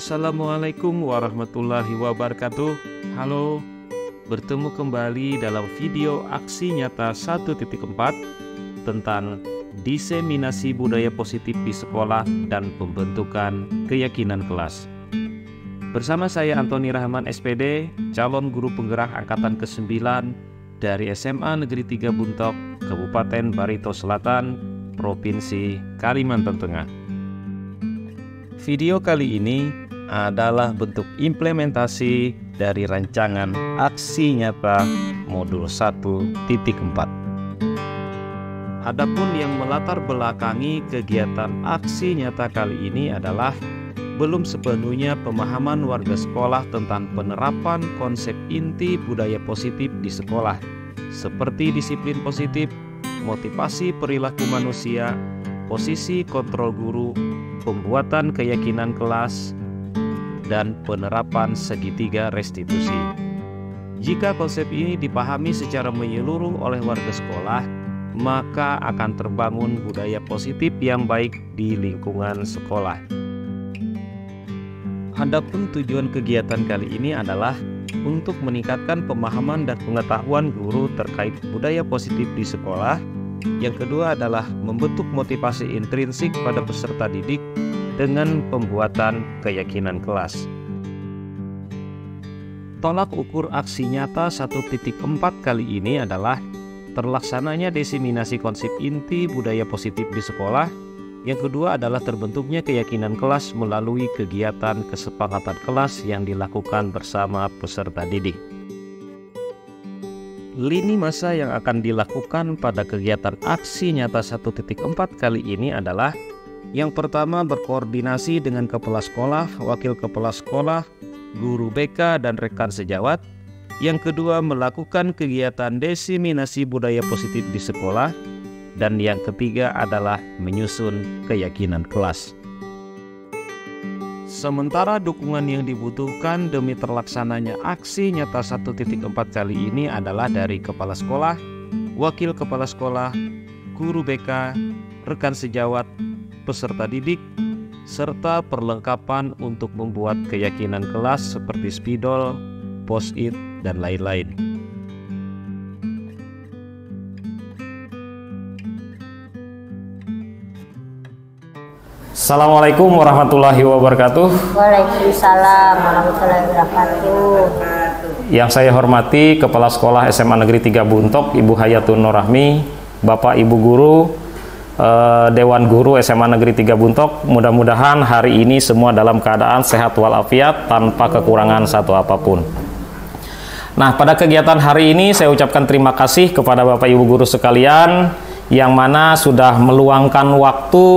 Assalamualaikum warahmatullahi wabarakatuh. Halo, bertemu kembali dalam video aksi nyata 1.4 tentang diseminasi budaya positif di sekolah dan pembentukan keyakinan kelas. Bersama saya Antoni Rahman SPD, calon guru penggerak angkatan ke-9 dari SMA Negeri 3 Buntok, Kabupaten Barito Selatan, Provinsi Kalimantan Tengah. Video kali ini adalah bentuk implementasi dari rancangan aksi nyata modul 1.4. Adapun yang melatar belakangi kegiatan aksi nyata kali ini adalah belum sepenuhnya pemahaman warga sekolah tentang penerapan konsep inti budaya positif di sekolah, seperti disiplin positif, motivasi perilaku manusia, posisi kontrol guru, pembuatan keyakinan kelas, dan penerapan segitiga restitusi. Jika konsep ini dipahami secara menyeluruh oleh warga sekolah, maka akan terbangun budaya positif yang baik di lingkungan sekolah. Adapun tujuan kegiatan kali ini adalah untuk meningkatkan pemahaman dan pengetahuan guru terkait budaya positif di sekolah. Yang kedua adalah membentuk motivasi intrinsik pada peserta didik dengan pembuatan keyakinan kelas. Tolak ukur aksi nyata 1.4 kali ini adalah terlaksananya diseminasi konsep inti budaya positif di sekolah. Yang kedua adalah terbentuknya keyakinan kelas melalui kegiatan kesepakatan kelas yang dilakukan bersama peserta didik. Lini masa yang akan dilakukan pada kegiatan aksi nyata 1.4 kali ini adalah: yang pertama, berkoordinasi dengan kepala sekolah, wakil kepala sekolah, guru BK, dan rekan sejawat. Yang kedua, melakukan kegiatan diseminasi budaya positif di sekolah. Dan yang ketiga adalah menyusun keyakinan kelas. Sementara dukungan yang dibutuhkan demi terlaksananya aksi nyata 1.4 kali ini adalah dari kepala sekolah, wakil kepala sekolah, guru BK, rekan sejawat, peserta didik, serta perlengkapan untuk membuat keyakinan kelas seperti spidol, post-it, dan lain-lain. Assalamualaikum warahmatullahi wabarakatuh. Waalaikumsalam warahmatullahi wabarakatuh. Yang saya hormati Kepala Sekolah SMA Negeri 3 Buntok, Ibu Hayatun Nur Rahmi, Bapak Ibu Guru, Dewan Guru SMA Negeri 3 Buntok. Mudah-mudahan hari ini semua dalam keadaan sehat walafiat tanpa kekurangan satu apapun. Nah, pada kegiatan hari ini saya ucapkan terima kasih kepada Bapak Ibu Guru sekalian yang mana sudah meluangkan waktu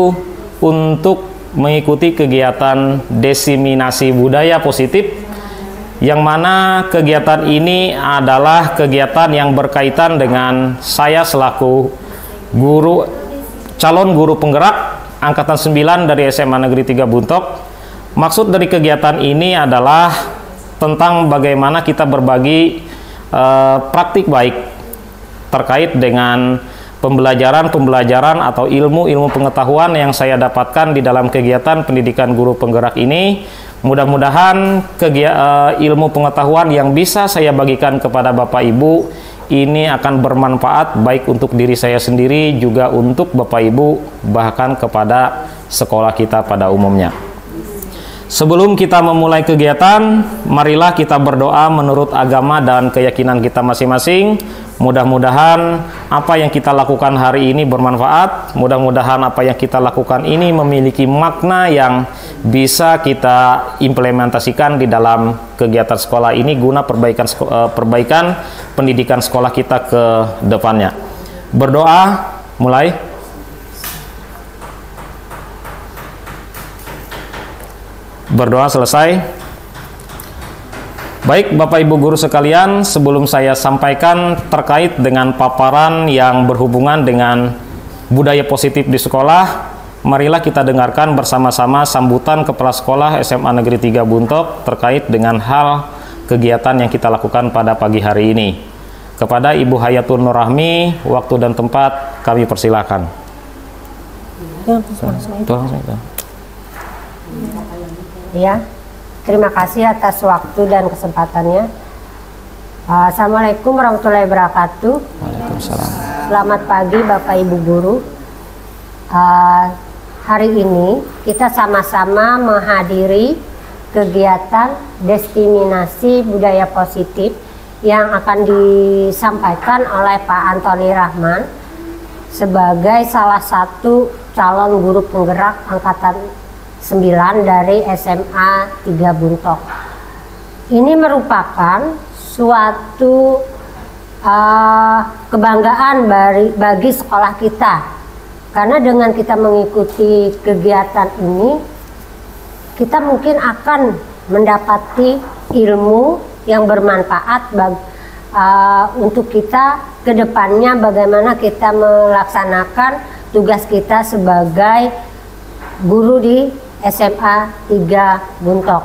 untuk mengikuti kegiatan diseminasi budaya positif, yang mana kegiatan ini adalah kegiatan yang berkaitan dengan saya selaku calon guru penggerak angkatan 9 dari SMA Negeri 3 Buntok. Maksud dari kegiatan ini adalah tentang bagaimana kita berbagi praktik baik terkait dengan pembelajaran atau ilmu pengetahuan yang saya dapatkan di dalam kegiatan pendidikan guru penggerak ini. Mudah-mudahan ilmu pengetahuan yang bisa saya bagikan kepada Bapak Ibu ini akan bermanfaat baik untuk diri saya sendiri, juga untuk Bapak Ibu, bahkan kepada sekolah kita pada umumnya. Sebelum kita memulai kegiatan, marilah kita berdoa menurut agama dan keyakinan kita masing-masing. Mudah-mudahan apa yang kita lakukan hari ini bermanfaat. Mudah-mudahan apa yang kita lakukan ini memiliki makna yang bisa kita implementasikan di dalam kegiatan sekolah ini guna perbaikan pendidikan sekolah kita ke depannya. Berdoa, mulai. Berdoa selesai. Baik Bapak Ibu Guru sekalian, sebelum saya sampaikan terkait dengan paparan yang berhubungan dengan budaya positif di sekolah, marilah kita dengarkan bersama-sama sambutan Kepala Sekolah SMA Negeri 3 Buntok terkait dengan hal kegiatan yang kita lakukan pada pagi hari ini. Kepada Ibu Hayatun Nur Rahmi, waktu dan tempat kami persilakan. Ya. Terima kasih atas waktu dan kesempatannya. Assalamualaikum warahmatullahi wabarakatuh. Waalaikumsalam. Selamat pagi Bapak Ibu Guru. Hari ini kita sama-sama menghadiri kegiatan Destinasi Budaya Positif yang akan disampaikan oleh Pak Antoni Rahman sebagai salah satu calon guru penggerak angkatan 9 dari SMA 3 Buntok. Ini merupakan suatu kebanggaan bagi sekolah kita, karena dengan kita mengikuti kegiatan ini kita mungkin akan mendapati ilmu yang bermanfaat untuk kita ke depannya, bagaimana kita melaksanakan tugas kita sebagai guru di SMA 3 Buntok.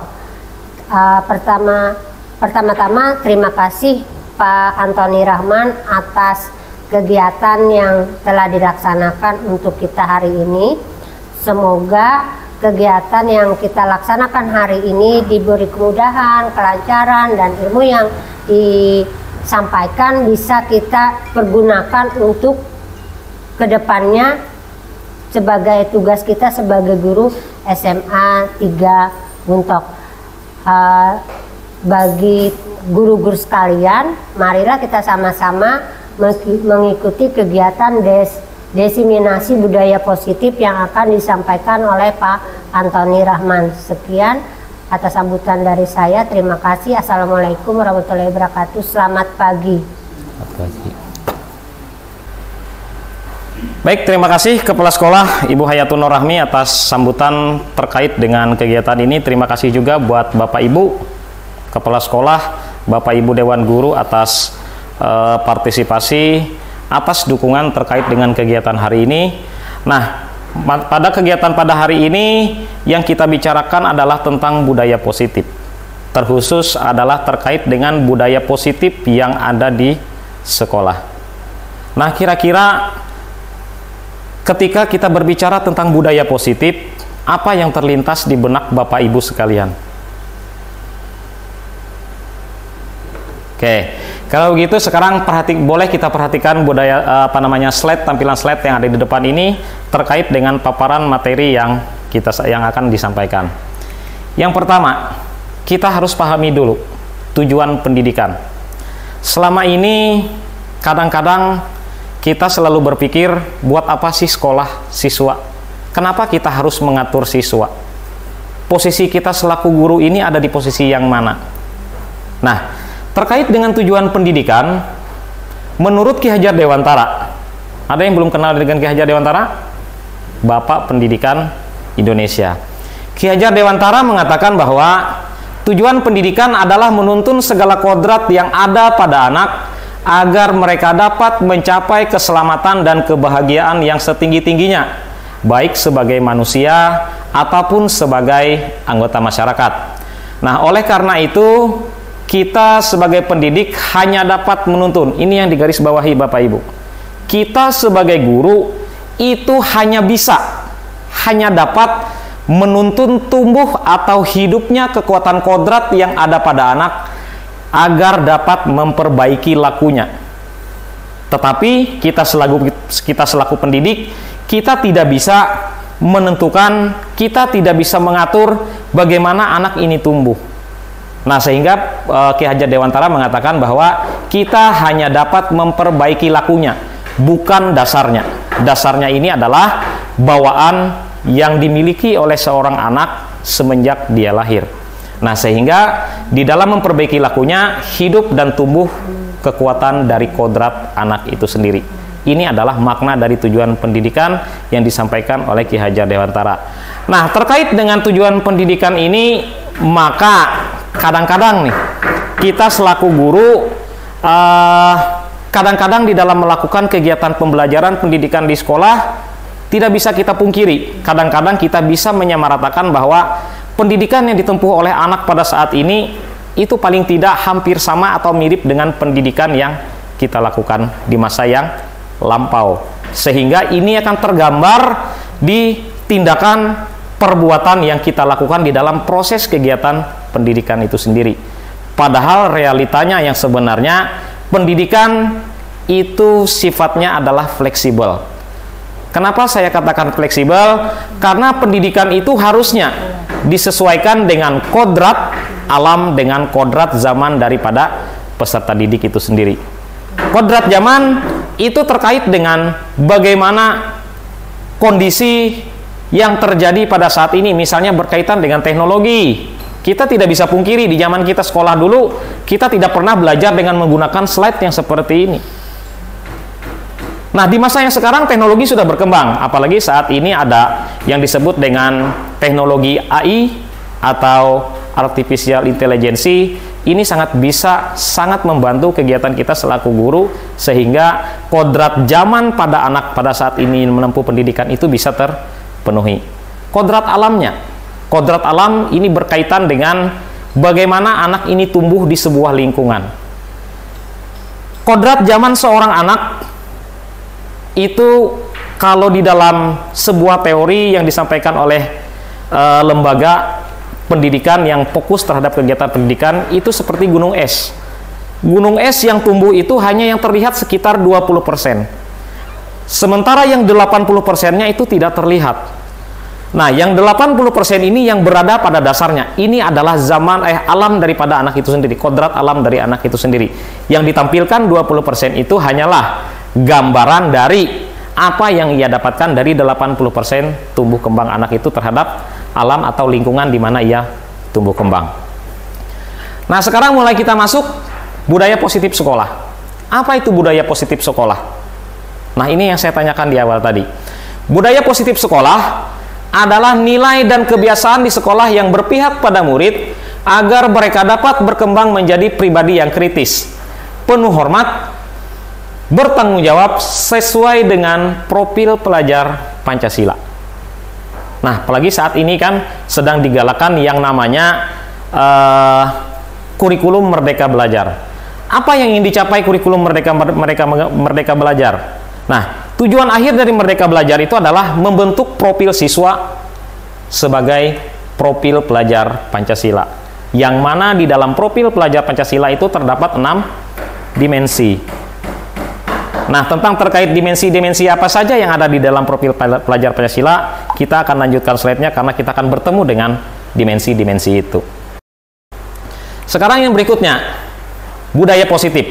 Pertama-tama terima kasih Pak Antoni Rahman atas kegiatan yang telah dilaksanakan untuk kita hari ini. Semoga kegiatan yang kita laksanakan hari ini diberi kemudahan, kelancaran, dan ilmu yang disampaikan bisa kita pergunakan untuk kedepannya sebagai tugas kita sebagai guru SMA 3 Buntok. Bagi guru-guru sekalian, marilah kita sama-sama mengikuti kegiatan Diseminasi Budaya Positif yang akan disampaikan oleh Pak Antoni Rahman. Sekian atas sambutan dari saya. Terima kasih. Assalamualaikum warahmatullahi wabarakatuh. Selamat pagi. Baik, terima kasih Kepala Sekolah Ibu Hayatun Nur Rahmi atas sambutan terkait dengan kegiatan ini. Terima kasih juga buat Bapak Ibu Kepala Sekolah, Bapak Ibu Dewan Guru atas partisipasi, atas dukungan terkait dengan kegiatan hari ini. Nah, pada kegiatan pada hari ini yang kita bicarakan adalah tentang budaya positif. Terkhusus adalah terkait dengan budaya positif yang ada di sekolah. Nah, kira-kira ketika kita berbicara tentang budaya positif, apa yang terlintas di benak Bapak Ibu sekalian? Oke, kalau begitu sekarang boleh kita perhatikan budaya tampilan slide yang ada di depan ini terkait dengan paparan materi yang akan disampaikan. Yang pertama, kita harus pahami dulu tujuan pendidikan. Selama ini kadang-kadang kita selalu berpikir, buat apa sih sekolah siswa? Kenapa kita harus mengatur siswa? Posisi kita selaku guru ini ada di posisi yang mana? Nah, terkait dengan tujuan pendidikan, menurut Ki Hajar Dewantara, ada yang belum kenal dengan Ki Hajar Dewantara? Bapak Pendidikan Indonesia. Ki Hajar Dewantara mengatakan bahwa tujuan pendidikan adalah menuntun segala kodrat yang ada pada anak agar mereka dapat mencapai keselamatan dan kebahagiaan yang setinggi-tingginya, baik sebagai manusia ataupun sebagai anggota masyarakat. Nah, oleh karena itu, kita sebagai pendidik hanya dapat menuntun. Ini yang digarisbawahi Bapak Ibu. Kita sebagai guru itu hanya dapat menuntun tumbuh atau hidupnya kekuatan kodrat yang ada pada anak agar dapat memperbaiki lakunya. Tetapi kita selaku pendidik, kita tidak bisa menentukan, kita tidak bisa mengatur bagaimana anak ini tumbuh. Nah, sehingga Ki Hajar Dewantara mengatakan bahwa kita hanya dapat memperbaiki lakunya, bukan dasarnya. Dasarnya ini adalah bawaan yang dimiliki oleh seorang anak semenjak dia lahir. Nah, sehingga di dalam memperbaiki lakunya, hidup dan tumbuh kekuatan dari kodrat anak itu sendiri. Ini adalah makna dari tujuan pendidikan yang disampaikan oleh Ki Hajar Dewantara. Nah, terkait dengan tujuan pendidikan ini, maka kadang-kadang nih, kita selaku guru kadang-kadang di dalam melakukan kegiatan pembelajaran pendidikan di sekolah, tidak bisa kita pungkiri, kadang-kadang kita bisa menyamaratakan bahwa pendidikan yang ditempuh oleh anak pada saat ini itu paling tidak hampir sama atau mirip dengan pendidikan yang kita lakukan di masa yang lampau. Sehingga ini akan tergambar di tindakan perbuatan yang kita lakukan di dalam proses kegiatan pendidikan itu sendiri. Padahal realitanya yang sebenarnya pendidikan itu sifatnya adalah fleksibel. Kenapa saya katakan fleksibel? Karena pendidikan itu harusnya disesuaikan dengan kodrat alam dengan kodrat zaman daripada peserta didik itu sendiri. Kodrat zaman itu terkait dengan bagaimana kondisi yang terjadi pada saat ini, misalnya berkaitan dengan teknologi. Kita tidak bisa pungkiri di zaman kita sekolah dulu, kita tidak pernah belajar dengan menggunakan slide yang seperti ini. Nah, di masa yang sekarang teknologi sudah berkembang, apalagi saat ini ada yang disebut dengan teknologi AI atau artificial intelligence. Ini sangat membantu kegiatan kita selaku guru, sehingga kodrat zaman pada anak pada saat ini menempuh pendidikan itu bisa terpenuhi. Kodrat alamnya, kodrat alam ini berkaitan dengan bagaimana anak ini tumbuh di sebuah lingkungan. Kodrat zaman seorang anak itu kalau di dalam sebuah teori yang disampaikan oleh lembaga pendidikan yang fokus terhadap kegiatan pendidikan itu seperti gunung es. Gunung es yang tumbuh itu hanya yang terlihat sekitar 20%. Sementara yang 80%-nya itu tidak terlihat. Nah, yang 80% ini yang berada pada dasarnya. Ini adalah zaman alam daripada anak itu sendiri, kodrat alam dari anak itu sendiri. Yang ditampilkan 20% itu hanyalah gambaran dari apa yang ia dapatkan dari 80% tumbuh kembang anak itu terhadap alam atau lingkungan di mana ia tumbuh kembang. Nah, sekarang mulai kita masuk budaya positif sekolah. Apa itu budaya positif sekolah? Nah, ini yang saya tanyakan di awal tadi. Budaya positif sekolah adalah nilai dan kebiasaan di sekolah yang berpihak pada murid agar mereka dapat berkembang menjadi pribadi yang kritis, penuh hormat, bertanggung jawab sesuai dengan profil pelajar Pancasila. Nah, apalagi saat ini kan sedang digalakan yang namanya kurikulum Merdeka Belajar. Apa yang ingin dicapai kurikulum Merdeka Belajar? Nah, tujuan akhir dari Merdeka Belajar itu adalah membentuk profil siswa sebagai profil pelajar Pancasila. Yang mana di dalam profil pelajar Pancasila itu terdapat 6 dimensi. Nah, tentang terkait dimensi-dimensi apa saja yang ada di dalam profil pelajar Pancasila, kita akan lanjutkan slide-nya karena kita akan bertemu dengan dimensi-dimensi itu. Sekarang yang berikutnya, budaya positif.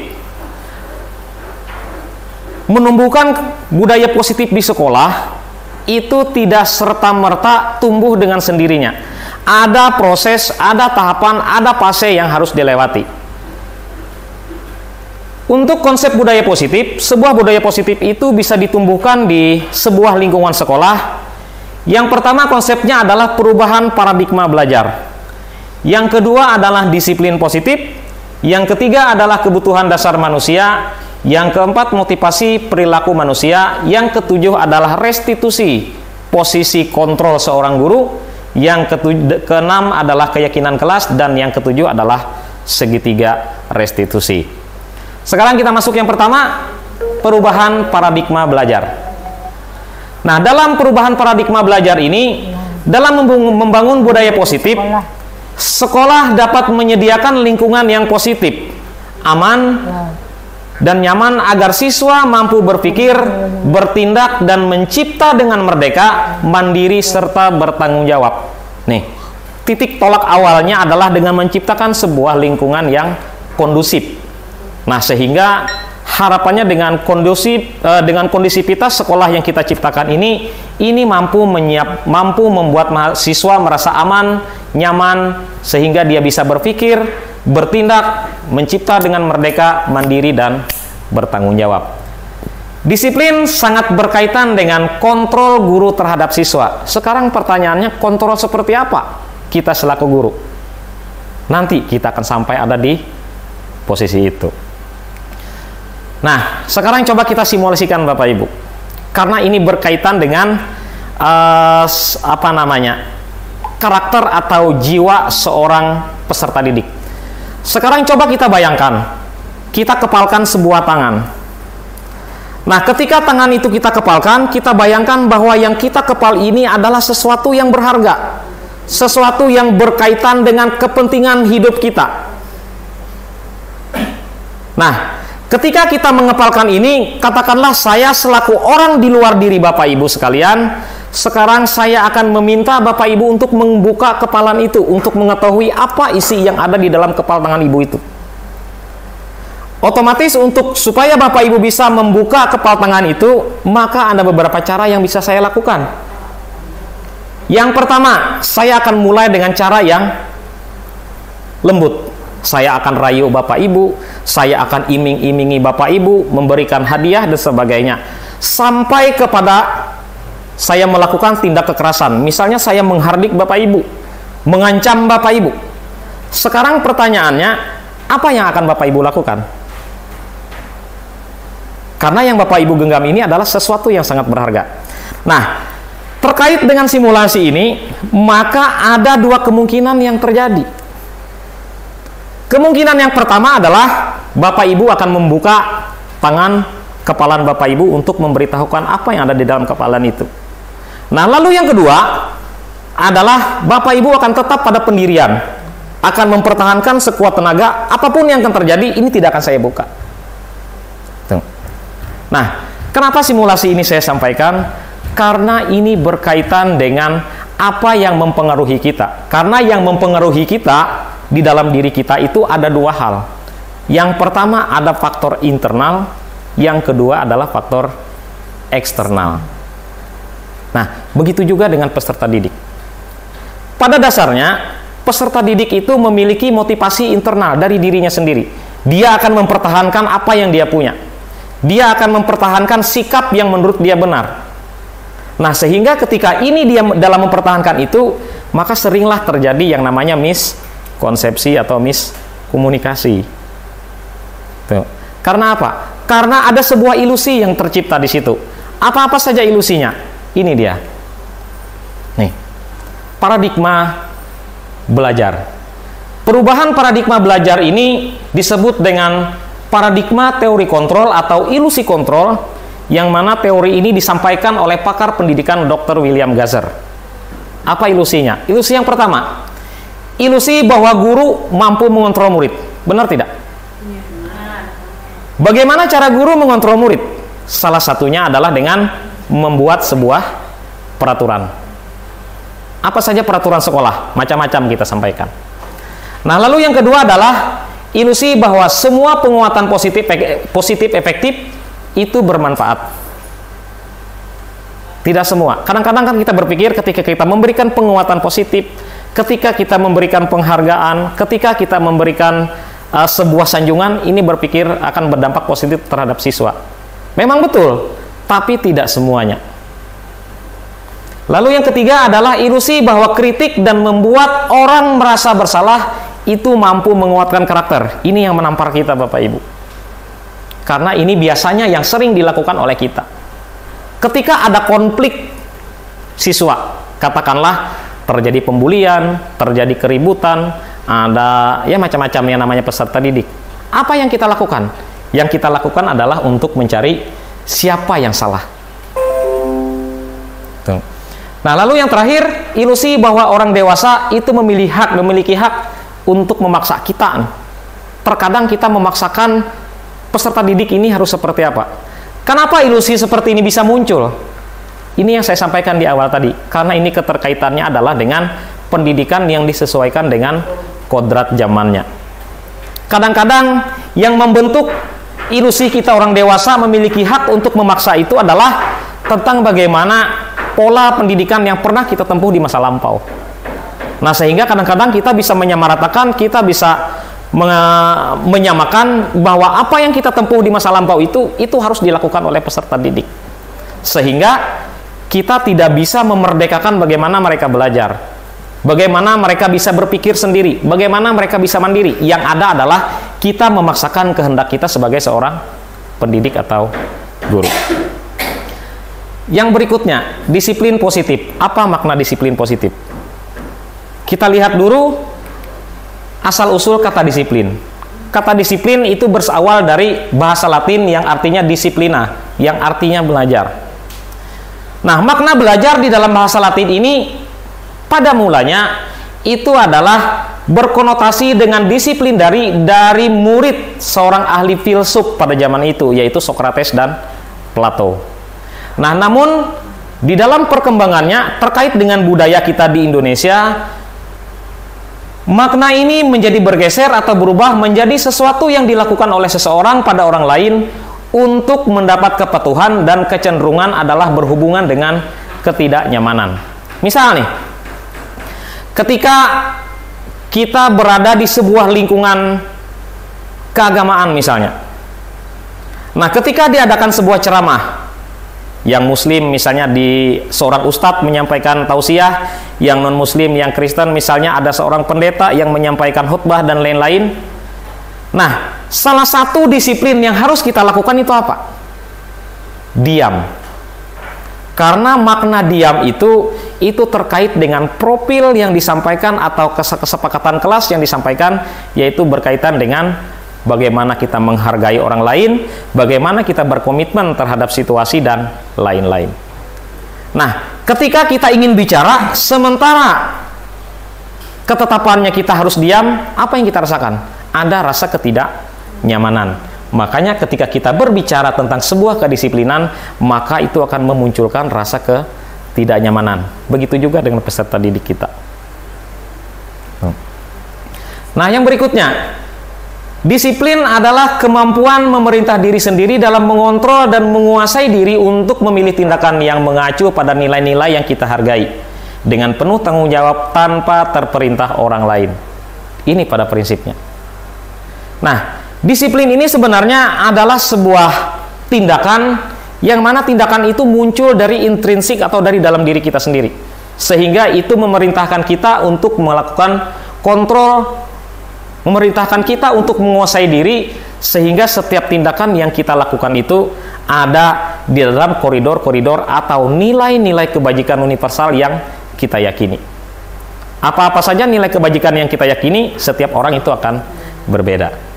Menumbuhkan budaya positif di sekolah itu tidak serta-merta tumbuh dengan sendirinya. Ada proses, ada tahapan, ada fase yang harus dilewati. Untuk konsep budaya positif, sebuah budaya positif itu bisa ditumbuhkan di sebuah lingkungan sekolah. Yang pertama konsepnya adalah perubahan paradigma belajar. Yang kedua adalah disiplin positif. Yang ketiga adalah kebutuhan dasar manusia. Yang keempat motivasi perilaku manusia. Yang ketujuh adalah restitusi posisi kontrol seorang guru. Yang keenam adalah keyakinan kelas. Dan yang ketujuh adalah segitiga restitusi. Sekarang kita masuk yang pertama, perubahan paradigma belajar. Nah, dalam perubahan paradigma belajar ini, dalam membangun budaya positif, sekolah dapat menyediakan lingkungan yang positif, aman, dan nyaman agar siswa mampu berpikir, bertindak, dan mencipta dengan merdeka, mandiri, serta bertanggung jawab. Nih, titik tolak awalnya adalah dengan menciptakan sebuah lingkungan yang kondusif. Nah, sehingga harapannya dengan kondisivitas sekolah yang kita ciptakan ini mampu membuat mahasiswa merasa aman, nyaman, sehingga dia bisa berpikir, bertindak, mencipta dengan merdeka, mandiri, dan bertanggung jawab. Disiplin sangat berkaitan dengan kontrol guru terhadap siswa. Sekarang pertanyaannya, kontrol seperti apa kita selaku guru? Nanti kita akan sampai ada di posisi itu. Nah, sekarang coba kita simulasikan Bapak Ibu. Karena ini berkaitan dengan karakter atau jiwa seorang peserta didik. Sekarang coba kita bayangkan, kita kepalkan sebuah tangan. Nah, ketika tangan itu kita kepalkan, kita bayangkan bahwa yang kita kepal ini adalah sesuatu yang berharga. sesuatu yang berkaitan dengan kepentingan hidup kita. Nah, ketika kita mengepalkan ini, katakanlah saya selaku orang di luar diri Bapak Ibu sekalian, sekarang saya akan meminta Bapak Ibu untuk membuka kepalan itu, untuk mengetahui apa isi yang ada di dalam kepal tangan Ibu itu. Otomatis supaya Bapak Ibu bisa membuka kepal tangan itu, maka ada beberapa cara yang bisa saya lakukan. Yang pertama, saya akan mulai dengan cara yang lembut. Saya akan rayu Bapak Ibu, saya akan iming-imingi Bapak Ibu, memberikan hadiah dan sebagainya. Sampai kepada saya melakukan tindak kekerasan. Misalnya saya menghardik Bapak Ibu, mengancam Bapak Ibu. Sekarang pertanyaannya, apa yang akan Bapak Ibu lakukan? Karena yang Bapak Ibu genggam ini adalah sesuatu yang sangat berharga. Nah, terkait dengan simulasi ini, maka ada dua kemungkinan yang terjadi. Kemungkinan yang pertama adalah Bapak Ibu akan membuka tangan kepalan Bapak Ibu untuk memberitahukan apa yang ada di dalam kepalan itu. Nah, lalu yang kedua adalah Bapak Ibu akan tetap pada pendirian, akan mempertahankan sekuat tenaga, apapun yang akan terjadi, ini tidak akan saya buka. Tuh. Nah, kenapa simulasi ini saya sampaikan? Karena ini berkaitan dengan apa yang mempengaruhi kita. Karena yang mempengaruhi kita di dalam diri kita itu ada dua hal. Yang pertama ada faktor internal, yang kedua adalah faktor eksternal. Nah, begitu juga dengan peserta didik. Pada dasarnya, peserta didik itu memiliki motivasi internal dari dirinya sendiri. Dia akan mempertahankan apa yang dia punya. Dia akan mempertahankan sikap yang menurut dia benar. Nah, sehingga ketika ini dia dalam mempertahankan itu, maka seringlah terjadi yang namanya miskonsepsi atau miskomunikasi. Tuh. Karena apa? Karena ada sebuah ilusi yang tercipta di situ. Apa-apa saja ilusinya? Ini dia. Nih. Paradigma belajar. Perubahan paradigma belajar ini disebut dengan paradigma teori kontrol atau ilusi kontrol, yang mana teori ini disampaikan oleh pakar pendidikan Dr. William Gazer. Apa ilusinya? Ilusi yang pertama, ilusi bahwa guru mampu mengontrol murid. Benar tidak? Bagaimana cara guru mengontrol murid? Salah satunya adalah dengan membuat sebuah peraturan. Apa saja peraturan sekolah? Macam-macam kita sampaikan. Nah, lalu yang kedua adalah ilusi bahwa semua penguatan positif efektif itu bermanfaat. Tidak semua. Kadang-kadang kan kita berpikir ketika kita memberikan penguatan positif, ketika kita memberikan penghargaan, ketika kita memberikan sebuah sanjungan, ini berpikir akan berdampak positif terhadap siswa. Memang betul, tapi tidak semuanya. Lalu yang ketiga adalah ilusi bahwa kritik dan membuat orang merasa bersalah itu mampu menguatkan karakter. Ini yang menampar kita, Bapak Ibu. Karena ini biasanya yang sering dilakukan oleh kita. Ketika ada konflik siswa, katakanlah terjadi pembulian, terjadi keributan, ada ya macam-macam yang namanya peserta didik. Apa yang kita lakukan? Yang kita lakukan adalah untuk mencari siapa yang salah. Tuh. Nah, lalu yang terakhir, ilusi bahwa orang dewasa itu memiliki hak untuk memaksa kita. Terkadang kita memaksakan peserta didik ini harus seperti apa. Kenapa ilusi seperti ini bisa muncul? Ini yang saya sampaikan di awal tadi. Karena ini keterkaitannya adalah dengan pendidikan yang disesuaikan dengan kodrat zamannya. Kadang-kadang yang membentuk ilusi kita orang dewasa memiliki hak untuk memaksa itu adalah tentang bagaimana pola pendidikan yang pernah kita tempuh di masa lampau. Nah, sehingga kadang-kadang kita bisa menyamaratakan, kita bisa menyamakan bahwa apa yang kita tempuh di masa lampau itu harus dilakukan oleh peserta didik. Sehingga kita tidak bisa memerdekakan bagaimana mereka belajar. Bagaimana mereka bisa berpikir sendiri, bagaimana mereka bisa mandiri. Yang ada adalah kita memaksakan kehendak kita sebagai seorang pendidik atau guru. Yang berikutnya, disiplin positif. Apa makna disiplin positif? Kita lihat dulu asal-usul kata disiplin. Kata disiplin itu bersawal dari bahasa Latin yang artinya disiplina, yang artinya belajar. Nah, makna belajar di dalam bahasa Latin ini pada mulanya itu adalah berkonotasi dengan disiplin dari murid seorang ahli filsuf pada zaman itu, yaitu Socrates dan Plato. Nah, namun di dalam perkembangannya terkait dengan budaya kita di Indonesia, makna ini menjadi bergeser atau berubah menjadi sesuatu yang dilakukan oleh seseorang pada orang lain untuk mendapat kepatuhan, dan kecenderungan adalah berhubungan dengan ketidaknyamanan. Misal nih, ketika kita berada di sebuah lingkungan keagamaan misalnya. Nah, ketika diadakan sebuah ceramah yang muslim misalnya, di seorang ustadz menyampaikan tausiah, yang non muslim, yang Kristen misalnya ada seorang pendeta yang menyampaikan khutbah dan lain-lain. Nah, salah satu disiplin yang harus kita lakukan itu apa? Diam. Karena makna diam itu terkait dengan profil yang disampaikan atau kesepakatan kelas yang disampaikan, yaitu berkaitan dengan bagaimana kita menghargai orang lain, bagaimana kita berkomitmen terhadap situasi, dan lain-lain. Nah, ketika kita ingin bicara, sementara ketetapannya kita harus diam, apa yang kita rasakan? Ada rasa ketidaknyamanan. Makanya ketika kita berbicara tentang sebuah kedisiplinan, maka itu akan memunculkan rasa ketidaknyamanan. Begitu juga dengan peserta didik kita. Nah, yang berikutnya, disiplin adalah kemampuan memerintah diri sendiri dalam mengontrol dan menguasai diri untuk memilih tindakan yang mengacu pada nilai-nilai yang kita hargai, dengan penuh tanggung jawab tanpa terperintah orang lain. Ini pada prinsipnya. Nah, disiplin ini sebenarnya adalah sebuah tindakan yang mana tindakan itu muncul dari intrinsik atau dari dalam diri kita sendiri, sehingga itu memerintahkan kita untuk melakukan kontrol, memerintahkan kita untuk menguasai diri, sehingga setiap tindakan yang kita lakukan itu ada di dalam koridor-koridor atau nilai-nilai kebajikan universal yang kita yakini. Apa-apa saja nilai kebajikan yang kita yakini, setiap orang itu akan berbeda.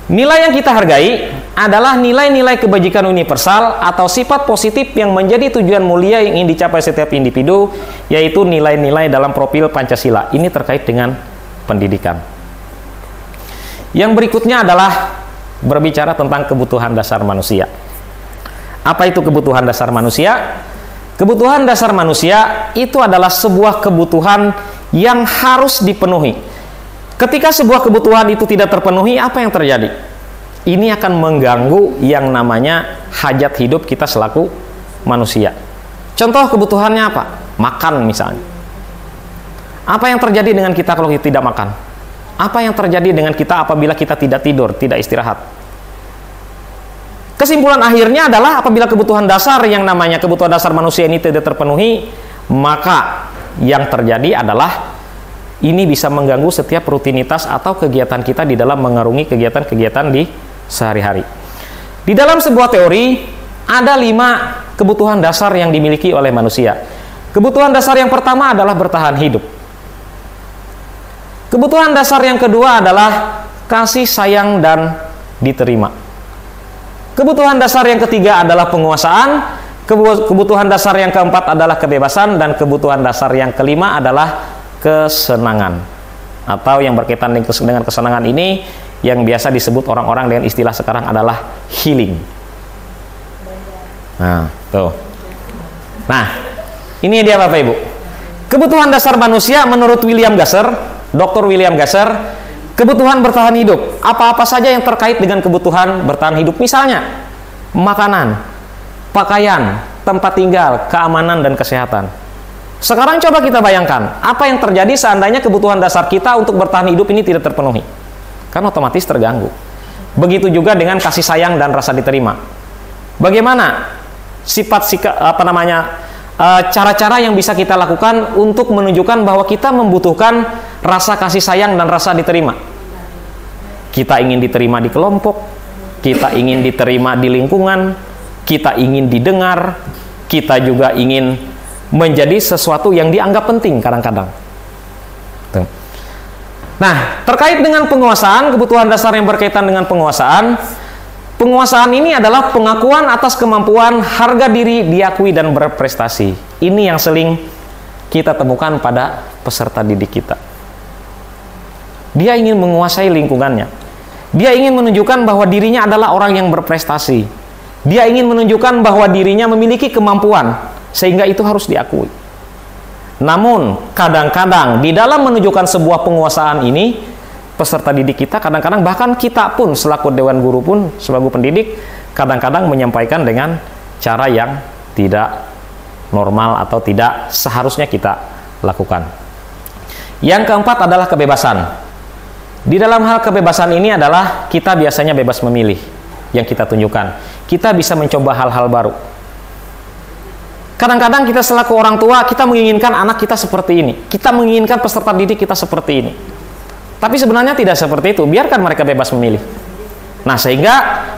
Nilai yang kita hargai adalah nilai-nilai kebajikan universal atau sifat positif yang menjadi tujuan mulia yang ingin dicapai setiap individu, yaitu nilai-nilai dalam profil Pancasila. Ini terkait dengan pendidikan. Yang berikutnya adalah berbicara tentang kebutuhan dasar manusia. Apa itu kebutuhan dasar manusia? Kebutuhan dasar manusia itu adalah sebuah kebutuhan yang harus dipenuhi. Ketika sebuah kebutuhan itu tidak terpenuhi, apa yang terjadi? Ini akan mengganggu yang namanya hajat hidup kita selaku manusia. Contoh kebutuhannya apa? Makan misalnya. Apa yang terjadi dengan kita kalau kita tidak makan? Apa yang terjadi dengan kita apabila kita tidak tidur, tidak istirahat? Kesimpulan akhirnya adalah apabila kebutuhan dasar yang namanya kebutuhan dasar manusia ini tidak terpenuhi, maka yang terjadi adalah ini bisa mengganggu setiap rutinitas atau kegiatan kita di dalam mengarungi kegiatan-kegiatan di sehari-hari. Di dalam sebuah teori, ada 5 kebutuhan dasar yang dimiliki oleh manusia. Kebutuhan dasar yang pertama adalah bertahan hidup. Kebutuhan dasar yang kedua adalah kasih sayang dan diterima. Kebutuhan dasar yang ketiga adalah penguasaan. Kebutuhan dasar yang keempat adalah kebebasan. Dan kebutuhan dasar yang kelima adalah kesenangan, atau yang berkaitan dengan kesenangan ini yang biasa disebut orang-orang dengan istilah sekarang adalah healing. Nah, tuh. Nah, ini dia Bapak Ibu. Kebutuhan dasar manusia menurut William Gasser, Dr. William Gasser, kebutuhan bertahan hidup. Apa-apa saja yang terkait dengan kebutuhan bertahan hidup, misalnya makanan, pakaian, tempat tinggal, keamanan dan kesehatan. Sekarang coba kita bayangkan, apa yang terjadi seandainya kebutuhan dasar kita untuk bertahan hidup ini tidak terpenuhi? Kan otomatis terganggu. Begitu juga dengan kasih sayang dan rasa diterima. Bagaimana cara-cara yang bisa kita lakukan untuk menunjukkan bahwa kita membutuhkan rasa kasih sayang dan rasa diterima? Kita ingin diterima di kelompok, kita ingin diterima di lingkungan, kita ingin didengar, kita juga ingin menjadi sesuatu yang dianggap penting kadang-kadang. Nah, terkait dengan penguasaan, kebutuhan dasar yang berkaitan dengan penguasaan ini adalah pengakuan atas kemampuan, harga diri, diakui dan berprestasi. Ini yang sering kita temukan pada peserta didik kita. Dia ingin menguasai lingkungannya. Dia ingin menunjukkan bahwa dirinya adalah orang yang berprestasi. Dia ingin menunjukkan bahwa dirinya memiliki kemampuan, sehingga itu harus diakui. Namun, kadang-kadang di dalam menunjukkan sebuah penguasaan ini, peserta didik kita kadang-kadang, bahkan kita pun selaku Dewan Guru pun, selaku pendidik, kadang-kadang menyampaikan dengan cara yang tidak normal atau tidak seharusnya kita lakukan. Yang keempat adalah kebebasan. Di dalam hal kebebasan ini adalah kita biasanya bebas memilih yang kita tunjukkan. Kita bisa mencoba hal-hal baru. Kadang-kadang kita selaku orang tua, kita menginginkan anak kita seperti ini. Kita menginginkan peserta didik kita seperti ini. Tapi sebenarnya tidak seperti itu. Biarkan mereka bebas memilih. Nah, sehingga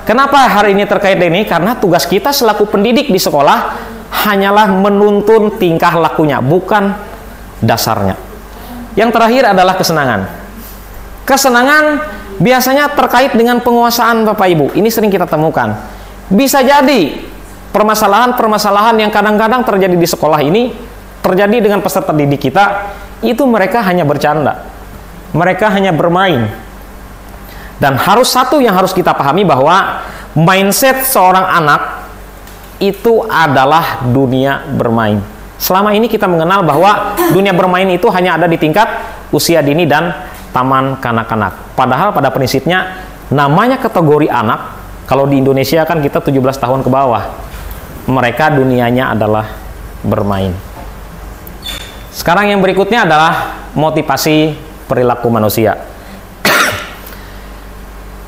kenapa hari ini terkait ini? Karena tugas kita selaku pendidik di sekolah hanyalah menuntun tingkah lakunya, bukan dasarnya. Yang terakhir adalah kesenangan. Kesenangan biasanya terkait dengan penguasaan Bapak Ibu. Ini sering kita temukan. Bisa jadi permasalahan-permasalahan yang kadang-kadang terjadi di sekolah ini terjadi dengan peserta didik kita, itu mereka hanya bercanda. Mereka hanya bermain. Dan satu yang harus kita pahami bahwa mindset seorang anak itu adalah dunia bermain. Selama ini kita mengenal bahwa dunia bermain itu hanya ada di tingkat usia dini dan taman kanak-kanak. Padahal pada prinsipnya namanya kategori anak, kalau di Indonesia kan kita 17 tahun ke bawah. Mereka dunianya adalah bermain. Sekarang yang berikutnya adalah motivasi perilaku manusia.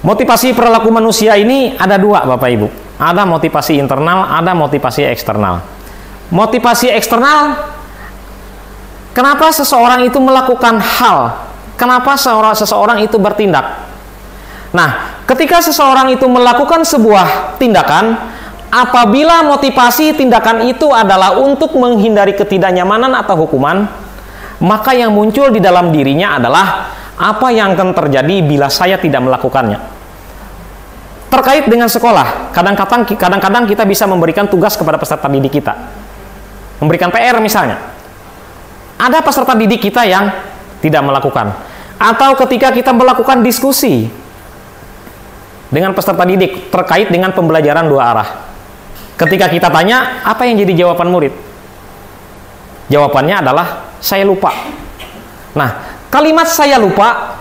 Motivasi perilaku manusia ini ada dua Bapak Ibu. Ada motivasi internal, ada motivasi eksternal. Motivasi eksternal, kenapa seseorang itu melakukan hal? Kenapa seseorang itu bertindak? Nah, ketika seseorang itu melakukan sebuah tindakan, apabila motivasi tindakan itu adalah untuk menghindari ketidaknyamanan atau hukuman, maka yang muncul di dalam dirinya adalah apa yang akan terjadi bila saya tidak melakukannya. Terkait dengan sekolah, kadang-kadang kita bisa memberikan tugas kepada peserta didik kita. Memberikan PR misalnya. Ada peserta didik kita yang tidak melakukan. Atau ketika kita melakukan diskusi dengan peserta didik terkait dengan pembelajaran dua arah. Ketika kita tanya, apa yang jadi jawaban murid? Jawabannya adalah, saya lupa. Nah, kalimat saya lupa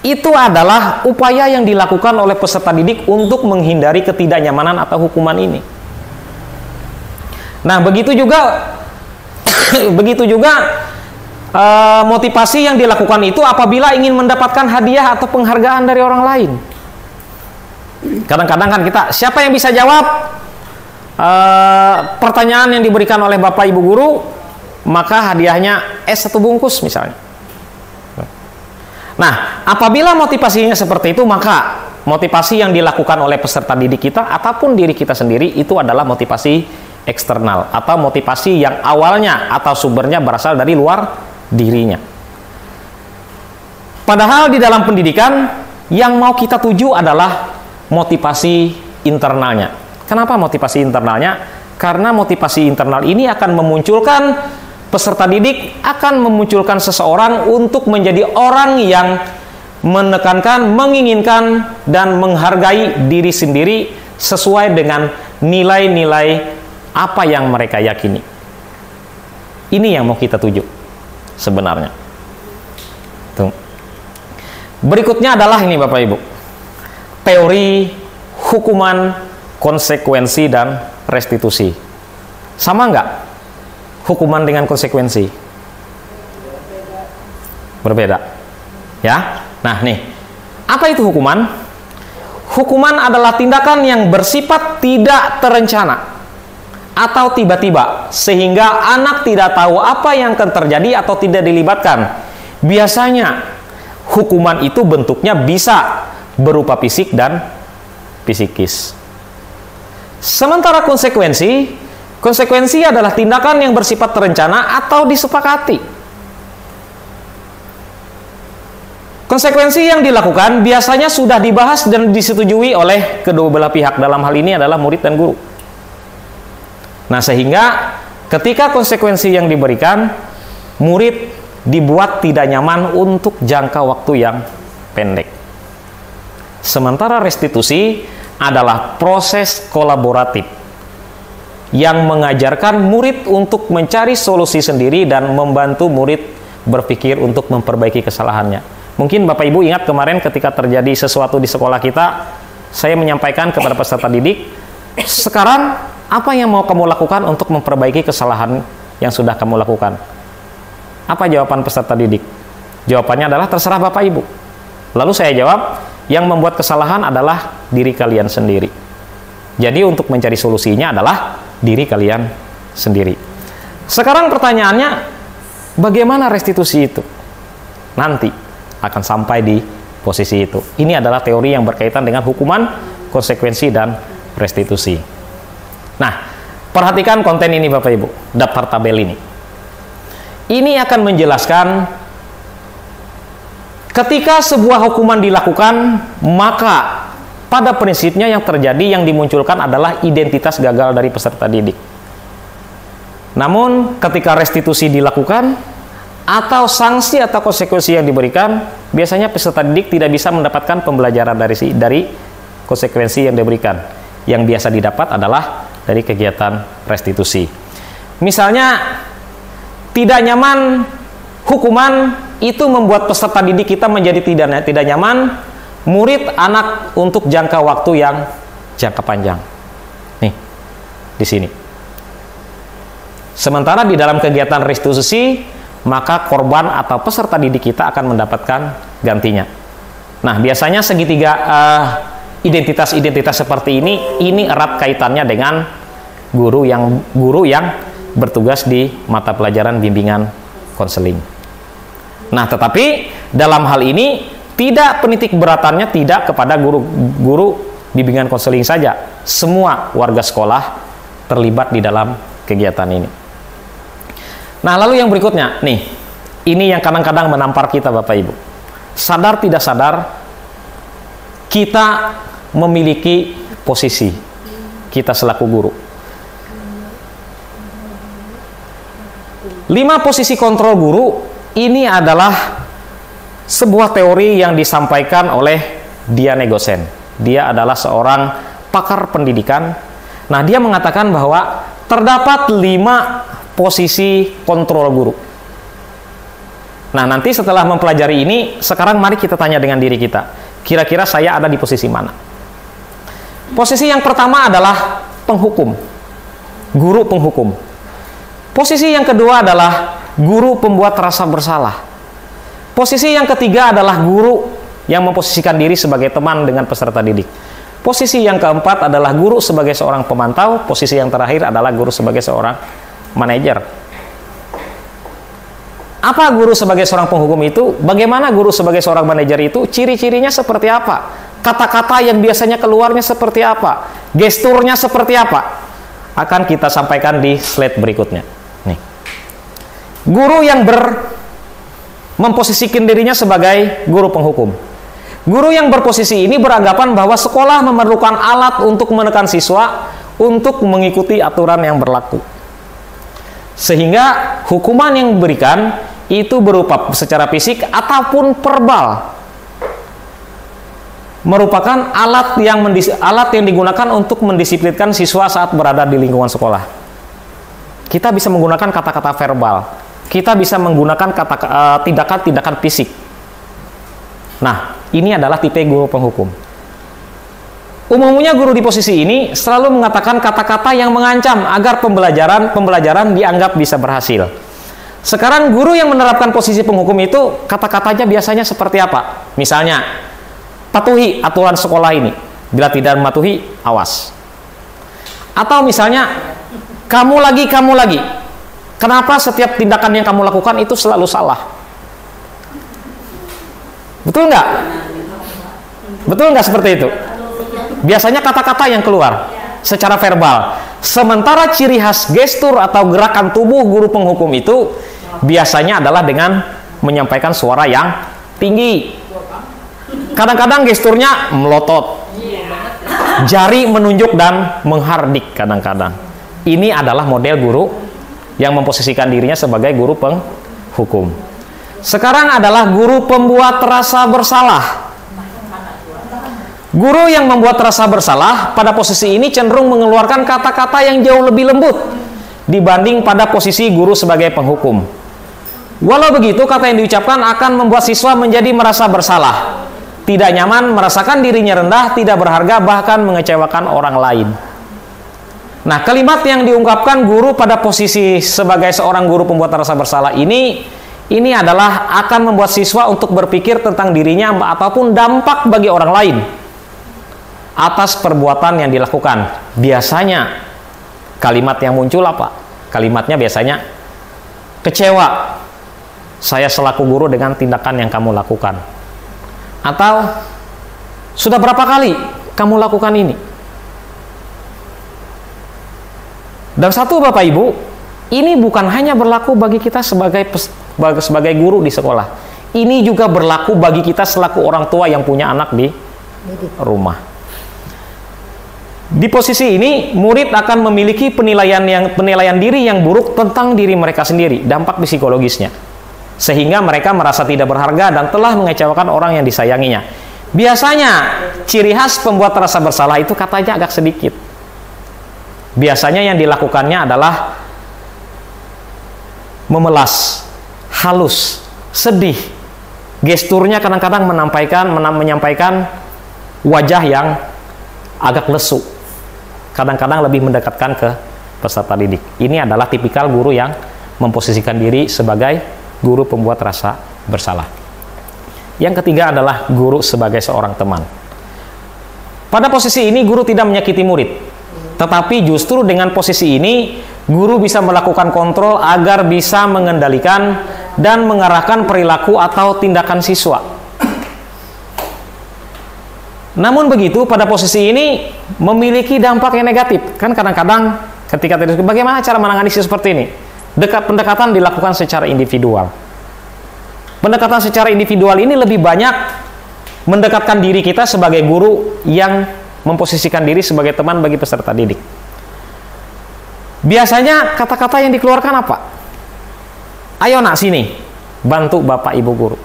itu adalah upaya yang dilakukan oleh peserta didik untuk menghindari ketidaknyamanan atau hukuman ini. Nah, begitu juga motivasi yang dilakukan itu apabila ingin mendapatkan hadiah atau penghargaan dari orang lain. Kadang-kadang kan kita, siapa yang bisa jawab pertanyaan yang diberikan oleh Bapak Ibu Guru, maka hadiahnya es 1 bungkus misalnya. Nah, apabila motivasinya seperti itu, maka motivasi yang dilakukan oleh peserta didik kita ataupun diri kita sendiri itu adalah motivasi eksternal atau motivasi yang awalnya atau sumbernya berasal dari luar dirinya. Padahal di dalam pendidikan yang mau kita tuju adalah motivasi internalnya. Kenapa motivasi internalnya? Karena motivasi internal ini akan memunculkan peserta didik, akan memunculkan seseorang untuk menjadi orang yang menekankan, menginginkan, dan menghargai diri sendiri sesuai dengan nilai-nilai apa yang mereka yakini. Ini yang mau kita tuju sebenarnya. Tuh. Berikutnya adalah ini Bapak Ibu. Teori hukuman, konsekuensi, dan restitusi. Sama nggak hukuman dengan konsekuensi? Berbeda. Ya. Nah nih, apa itu hukuman? Hukuman adalah tindakan yang bersifat tidak terencana atau tiba-tiba, sehingga anak tidak tahu apa yang akan terjadi atau tidak dilibatkan. Biasanya hukuman itu bentuknya bisa berupa fisik dan psikis. Sementara konsekuensi adalah tindakan yang bersifat terencana atau disepakati. Konsekuensi yang dilakukan biasanya sudah dibahas dan disetujui oleh kedua belah pihak, dalam hal ini adalah murid dan guru. Nah, sehingga ketika konsekuensi yang diberikan murid dibuat tidak nyaman untuk jangka waktu yang pendek. Sementara restitusi adalah proses kolaboratif yang mengajarkan murid untuk mencari solusi sendiri dan membantu murid berpikir untuk memperbaiki kesalahannya. Mungkin Bapak Ibu ingat kemarin ketika terjadi sesuatu di sekolah kita, saya menyampaikan kepada peserta didik, sekarang apa yang mau kamu lakukan untuk memperbaiki kesalahan yang sudah kamu lakukan? Apa jawaban peserta didik? Jawabannya adalah terserah Bapak Ibu. Lalu saya jawab, yang membuat kesalahan adalah diri kalian sendiri. Jadi untuk mencari solusinya adalah diri kalian sendiri. Sekarang pertanyaannya, bagaimana restitusi itu? Nanti akan sampai di posisi itu. Ini adalah teori yang berkaitan dengan hukuman, konsekuensi, dan restitusi. Nah, perhatikan konten ini Bapak Ibu, daftar tabel ini. Ini akan menjelaskan ketika sebuah hukuman dilakukan, maka pada prinsipnya yang terjadi, yang dimunculkan adalah identitas gagal dari peserta didik. Namun ketika restitusi dilakukan atau sanksi atau konsekuensi yang diberikan, biasanya peserta didik tidak bisa mendapatkan pembelajaran dari konsekuensi yang diberikan. Yang biasa didapat adalah dari kegiatan restitusi. Misalnya, tidak nyaman hukuman itu membuat peserta didik kita menjadi tidak nyaman, murid anak untuk jangka waktu yang jangka panjang. Nih, di sini. Sementara di dalam kegiatan restitusi, maka korban atau peserta didik kita akan mendapatkan gantinya. Nah, biasanya segitiga identitas-identitas seperti ini erat kaitannya dengan guru yang bertugas di mata pelajaran bimbingan konseling. Nah, tetapi dalam hal ini tidak penitik beratannya tidak kepada guru bimbingan konseling saja. Semua warga sekolah terlibat di dalam kegiatan ini. Nah, lalu yang berikutnya, nih, ini yang kadang-kadang menampar kita Bapak Ibu. Sadar tidak sadar, kita memiliki posisi, kita selaku guru. 5 posisi kontrol guru, ini adalah sebuah teori yang disampaikan oleh Diane Gosen. Dia adalah seorang pakar pendidikan. Nah, dia mengatakan bahwa terdapat 5 posisi kontrol guru. Nah, nanti setelah mempelajari ini, sekarang mari kita tanya dengan diri kita. Kira-kira saya ada di posisi mana? Posisi yang pertama adalah penghukum. Guru penghukum. Posisi yang kedua adalah guru pembuat rasa bersalah. Posisi yang ketiga adalah guru yang memposisikan diri sebagai teman dengan peserta didik. Posisi yang keempat adalah guru sebagai seorang pemantau. Posisi yang terakhir adalah guru sebagai seorang manajer. Apa guru sebagai seorang penghukum itu? Bagaimana guru sebagai seorang manajer itu? Ciri-cirinya seperti apa? Kata-kata yang biasanya keluarnya seperti apa? Gesturnya seperti apa? Akan kita sampaikan di slide berikutnya. Nih. Guru yang memposisikan dirinya sebagai guru penghukum. Guru yang berposisi ini beranggapan bahwa sekolah memerlukan alat untuk menekan siswa untuk mengikuti aturan yang berlaku. Sehingga hukuman yang diberikan itu berupa secara fisik ataupun verbal, merupakan alat yang digunakan untuk mendisiplinkan siswa saat berada di lingkungan sekolah. Kita bisa menggunakan kata-kata verbal, kita bisa menggunakan tindakan-tindakan fisik. Nah, ini adalah tipe guru penghukum. Umumnya guru di posisi ini selalu mengatakan kata-kata yang mengancam agar pembelajaran dianggap bisa berhasil. Sekarang guru yang menerapkan posisi penghukum itu kata-katanya biasanya seperti apa? Misalnya, patuhi aturan sekolah ini. Bila tidak mematuhi, awas. Atau misalnya, kamu lagi. Kenapa setiap tindakan yang kamu lakukan itu selalu salah? Betul nggak? Betul nggak seperti itu? Biasanya kata-kata yang keluar secara verbal. Sementara ciri khas gestur atau gerakan tubuh guru penghukum itu biasanya adalah dengan menyampaikan suara yang tinggi. Kadang-kadang gesturnya melotot, jari menunjuk dan menghardik kadang-kadang. Ini adalah model guru yang memposisikan dirinya sebagai guru hukum. Sekarang adalah guru pembuat rasa bersalah. Guru yang membuat rasa bersalah pada posisi ini cenderung mengeluarkan kata-kata yang jauh lebih lembut dibanding pada posisi guru sebagai penghukum. Walau begitu, kata yang diucapkan akan membuat siswa menjadi merasa bersalah, tidak nyaman, merasakan dirinya rendah, tidak berharga, bahkan mengecewakan orang lain. Nah, kalimat yang diungkapkan guru pada posisi sebagai seorang guru pembuat rasa bersalah ini adalah akan membuat siswa untuk berpikir tentang dirinya ataupun dampak bagi orang lain atas perbuatan yang dilakukan. Biasanya kalimat yang muncul apa? Kalimatnya biasanya kecewa saya selaku guru dengan tindakan yang kamu lakukan. Atau sudah berapa kali kamu lakukan ini? Dan satu Bapak Ibu, ini bukan hanya berlaku bagi kita sebagai guru di sekolah. Ini juga berlaku bagi kita selaku orang tua yang punya anak di rumah. Di posisi ini, murid akan memiliki penilaian diri yang buruk tentang diri mereka sendiri, dampak psikologisnya. Sehingga mereka merasa tidak berharga dan telah mengecewakan orang yang disayanginya. Biasanya, ciri khas pembuat rasa bersalah itu katanya agak sedikit. Biasanya yang dilakukannya adalah memelas, halus, sedih. Gesturnya kadang-kadang menyampaikan wajah yang agak lesu. Kadang-kadang lebih mendekatkan ke peserta didik. Ini adalah tipikal guru yang memposisikan diri sebagai guru pembuat rasa bersalah. Yang ketiga adalah guru sebagai seorang teman. Pada posisi ini guru tidak menyakiti murid, tetapi justru dengan posisi ini guru bisa melakukan kontrol agar bisa mengendalikan dan mengarahkan perilaku atau tindakan siswa. Namun begitu, pada posisi ini memiliki dampak yang negatif. Kan kadang-kadang ketika terjadi, bagaimana cara menangani siswa seperti ini? Pendekatan dilakukan secara individual. Pendekatan secara individual ini lebih banyak mendekatkan diri kita sebagai guru yang memposisikan diri sebagai teman bagi peserta didik. Biasanya kata-kata yang dikeluarkan apa? Ayo nak sini, bantu bapak ibu guru.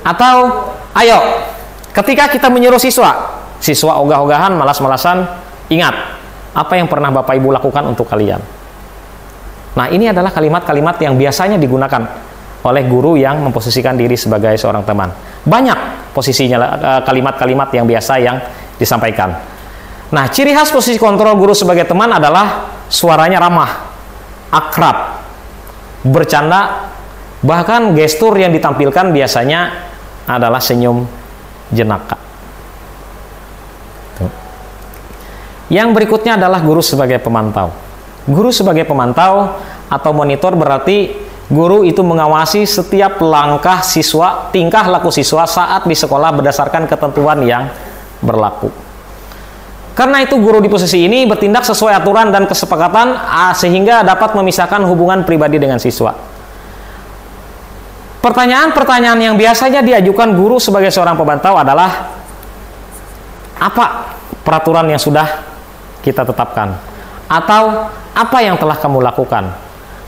Atau ayo, ketika kita menyuruh siswa ogah-ogahan, malas-malasan, ingat apa yang pernah bapak ibu lakukan untuk kalian. Nah, ini adalah kalimat-kalimat yang biasanya digunakan oleh guru yang memposisikan diri sebagai seorang teman. Banyak posisinya kalimat-kalimat yang biasa yang disampaikan. Nah, ciri khas posisi kontrol guru sebagai teman adalah suaranya ramah, akrab, bercanda, bahkan gestur yang ditampilkan biasanya adalah senyum jenaka. Yang berikutnya adalah guru sebagai pemantau. Guru sebagai pemantau atau monitor berarti guru itu mengawasi setiap langkah siswa, tingkah laku siswa saat di sekolah berdasarkan ketentuan yang berlaku. Karena itu guru di posisi ini bertindak sesuai aturan dan kesepakatan sehingga dapat memisahkan hubungan pribadi dengan siswa. Pertanyaan-pertanyaan yang biasanya diajukan guru sebagai seorang pemantau adalah apa peraturan yang sudah kita tetapkan? Atau apa yang telah kamu lakukan?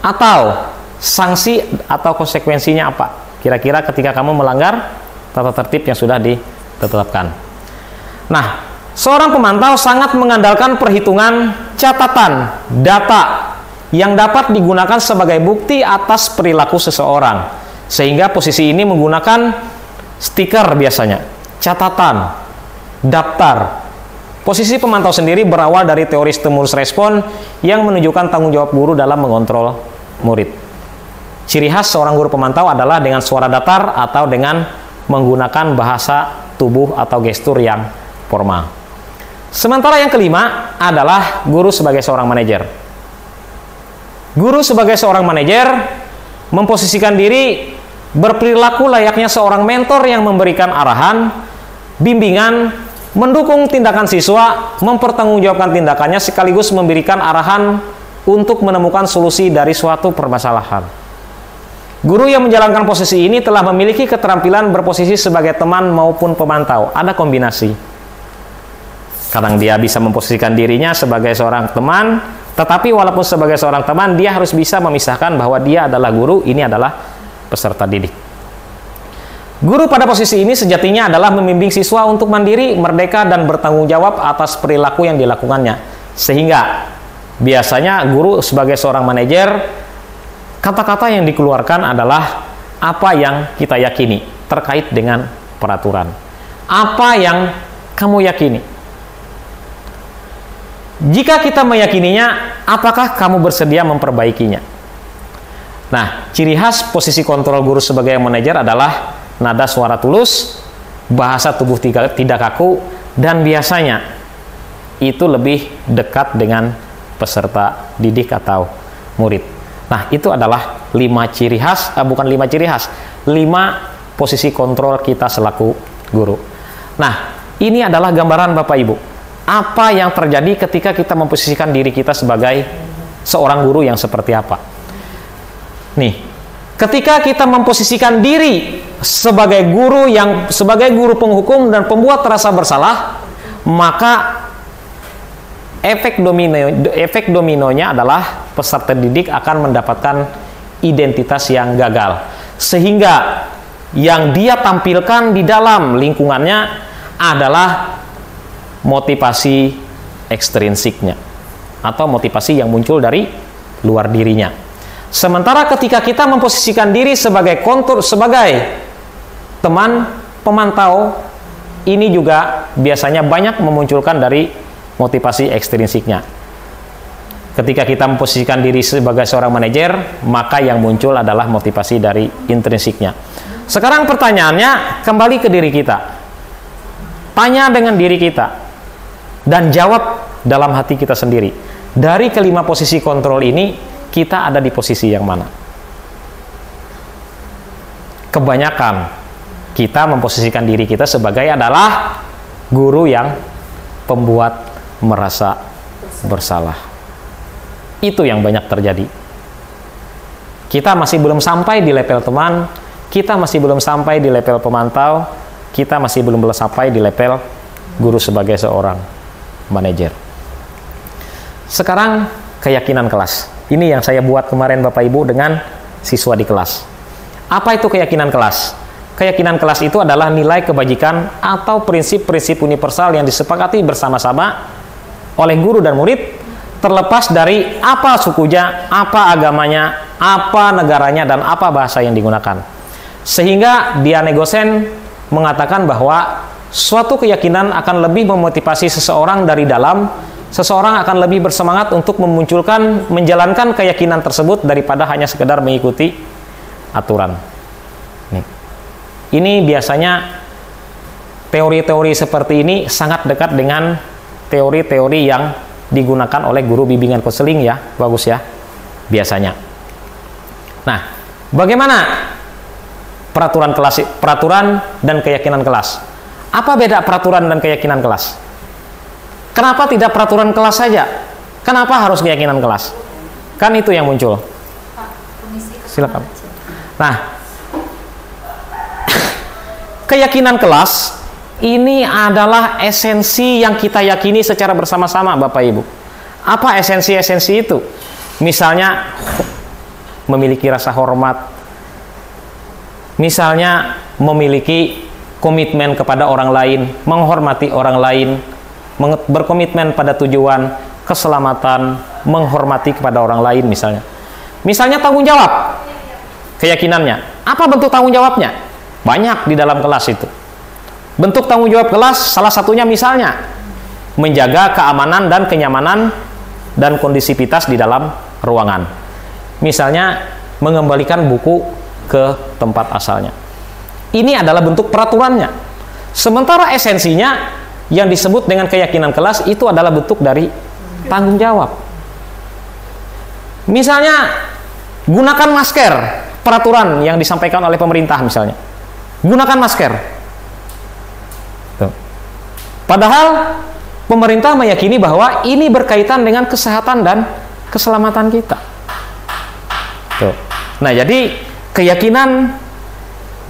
Atau sanksi atau konsekuensinya apa? Kira-kira ketika kamu melanggar tata tertib yang sudah ditetapkan. Nah, seorang pemantau sangat mengandalkan perhitungan catatan, data yang dapat digunakan sebagai bukti atas perilaku seseorang. Sehingga posisi ini menggunakan stiker biasanya, catatan, daftar. Posisi pemantau sendiri berawal dari teori stimulus respon yang menunjukkan tanggung jawab guru dalam mengontrol murid. Ciri khas seorang guru pemantau adalah dengan suara datar atau dengan menggunakan bahasa tubuh atau gestur yang formal. Sementara yang kelima adalah guru sebagai seorang manajer. Guru sebagai seorang manajer memposisikan diri berperilaku layaknya seorang mentor yang memberikan arahan, bimbingan, mendukung tindakan siswa, mempertanggungjawabkan tindakannya sekaligus memberikan arahan untuk menemukan solusi dari suatu permasalahan. Guru yang menjalankan posisi ini telah memiliki keterampilan berposisi sebagai teman maupun pemantau. Ada kombinasi. Kadang dia bisa memposisikan dirinya sebagai seorang teman, Tetapi walaupun sebagai seorang teman, dia harus bisa memisahkan bahwa dia adalah guru, ini adalah peserta didik. Guru pada posisi ini sejatinya adalah membimbing siswa untuk mandiri, merdeka, dan bertanggung jawab atas perilaku yang dilakukannya. Sehingga biasanya guru sebagai seorang manajer, kata-kata yang dikeluarkan adalah apa yang kita yakini terkait dengan peraturan. Apa yang kamu yakini? Jika kita meyakininya, apakah kamu bersedia memperbaikinya? Nah, ciri khas posisi kontrol guru sebagai manajer adalah nada suara tulus, bahasa tubuh tidak kaku, dan biasanya itu lebih dekat dengan peserta didik atau murid. Nah, itu adalah 5 ciri khas, bukan 5 ciri khas, 5 posisi kontrol kita selaku guru. Nah, ini adalah gambaran Bapak Ibu. Apa yang terjadi ketika kita memposisikan diri kita sebagai seorang guru yang seperti apa? Nih, ketika kita memposisikan diri sebagai guru penghukum dan pembuat rasa bersalah, maka efek dominonya adalah peserta didik akan mendapatkan identitas yang gagal, sehingga yang dia tampilkan di dalam lingkungannya adalah motivasi ekstrinsiknya atau motivasi yang muncul dari luar dirinya. Sementara ketika kita memposisikan diri sebagai teman pemantau, ini juga biasanya banyak memunculkan dari motivasi ekstrinsiknya. Ketika kita memposisikan diri sebagai seorang manajer, maka yang muncul adalah motivasi dari intrinsiknya. Sekarang pertanyaannya kembali ke diri kita. Tanya dengan diri kita dan jawab dalam hati kita sendiri. Dari kelima posisi kontrol ini, kita ada di posisi yang mana? Kebanyakan kita memposisikan diri kita sebagai adalah guru yang pembuat merasa bersalah. Itu yang banyak terjadi. Kita masih belum sampai di level teman, kita masih belum sampai di level pemantau, kita masih belum sampai di level guru sebagai seorang manajer. Sekarang keyakinan kelas. Ini yang saya buat kemarin Bapak Ibu dengan siswa di kelas. Apa itu keyakinan kelas? Keyakinan kelas itu adalah nilai kebajikan atau prinsip-prinsip universal yang disepakati bersama-sama oleh guru dan murid, terlepas dari apa sukunya, apa agamanya, apa negaranya, dan apa bahasa yang digunakan. Sehingga Diane Gosen mengatakan bahwa suatu keyakinan akan lebih memotivasi seseorang dari dalam, seseorang akan lebih bersemangat untuk menjalankan keyakinan tersebut daripada hanya sekedar mengikuti aturan. Ini biasanya teori-teori seperti ini sangat dekat dengan teori-teori yang digunakan oleh guru bimbingan konseling ya, bagus ya, biasanya. Nah, bagaimana peraturan dan keyakinan kelas? Apa beda peraturan dan keyakinan kelas? Kenapa tidak peraturan kelas saja? Kenapa harus keyakinan kelas? Kan itu yang muncul. Silakan. Nah, keyakinan kelas ini adalah esensi yang kita yakini secara bersama-sama, Bapak Ibu. Apa esensi-esensi itu? Misalnya memiliki rasa hormat, misalnya memiliki komitmen kepada orang lain, menghormati orang lain, berkomitmen pada tujuan, keselamatan, menghormati kepada orang lain misalnya. Misalnya tanggung jawab, keyakinannya. Apa bentuk tanggung jawabnya? Banyak di dalam kelas itu. Bentuk tanggung jawab kelas salah satunya misalnya menjaga keamanan dan kenyamanan dan kondisivitas di dalam ruangan. Misalnya mengembalikan buku ke tempat asalnya. Ini adalah bentuk peraturannya. Sementara esensinya yang disebut dengan keyakinan kelas itu adalah bentuk dari tanggung jawab. Misalnya gunakan masker, peraturan yang disampaikan oleh pemerintah misalnya. Gunakan masker. Tuh. Padahal pemerintah meyakini bahwa ini berkaitan dengan kesehatan dan keselamatan kita. Tuh. Nah, jadi keyakinan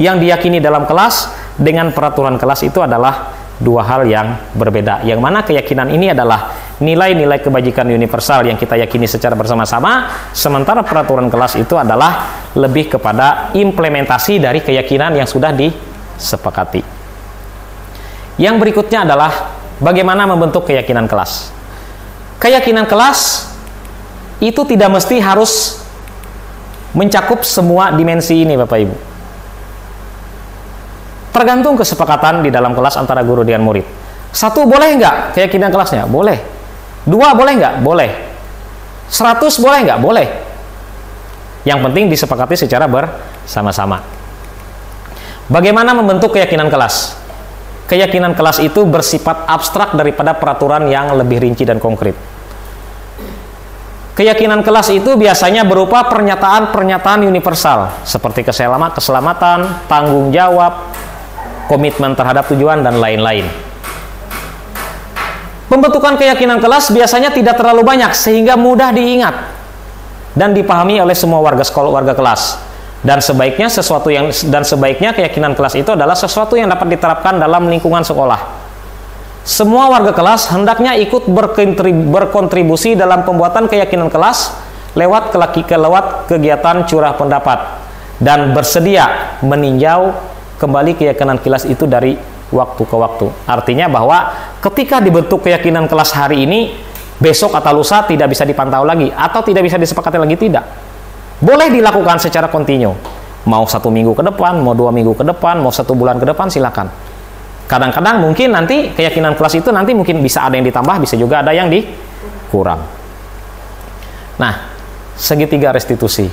yang diyakini dalam kelas dengan peraturan kelas itu adalah dua hal yang berbeda. Yang mana keyakinan ini adalah nilai-nilai kebajikan universal yang kita yakini secara bersama-sama, sementara peraturan kelas itu adalah lebih kepada implementasi dari keyakinan yang sudah disepakati. Yang berikutnya adalah bagaimana membentuk keyakinan kelas. Keyakinan kelas itu tidak mesti harus mencakup semua dimensi ini, Bapak Ibu. Tergantung kesepakatan di dalam kelas antara guru dengan murid. 1 boleh nggak keyakinan kelasnya? Boleh. 2 boleh nggak? Boleh. 100 boleh nggak? Boleh. Yang penting disepakati secara bersama-sama. Bagaimana membentuk keyakinan kelas? Keyakinan kelas itu bersifat abstrak daripada peraturan yang lebih rinci dan konkret. Keyakinan kelas itu biasanya berupa pernyataan-pernyataan universal seperti keselamatan, tanggung jawab, komitmen terhadap tujuan, dan lain-lain. Pembentukan keyakinan kelas biasanya tidak terlalu banyak sehingga mudah diingat dan dipahami oleh semua warga kelas. Dan sebaiknya keyakinan kelas itu adalah sesuatu yang dapat diterapkan dalam lingkungan sekolah. Semua warga kelas hendaknya ikut berkontribusi dalam pembuatan keyakinan kelas lewat kegiatan curah pendapat dan bersedia meninjau kembali keyakinan kelas itu dari waktu ke waktu. Artinya bahwa ketika dibentuk keyakinan kelas hari ini, besok atau lusa tidak bisa dipantau lagi atau tidak bisa disepakati lagi, tidak. Boleh dilakukan secara kontinu. Mau 1 minggu ke depan, mau 2 minggu ke depan, mau 1 bulan ke depan, silakan. Kadang-kadang mungkin nanti keyakinan kelas itu nanti mungkin bisa ada yang ditambah, bisa juga ada yang dikurang. Nah, segitiga restitusi.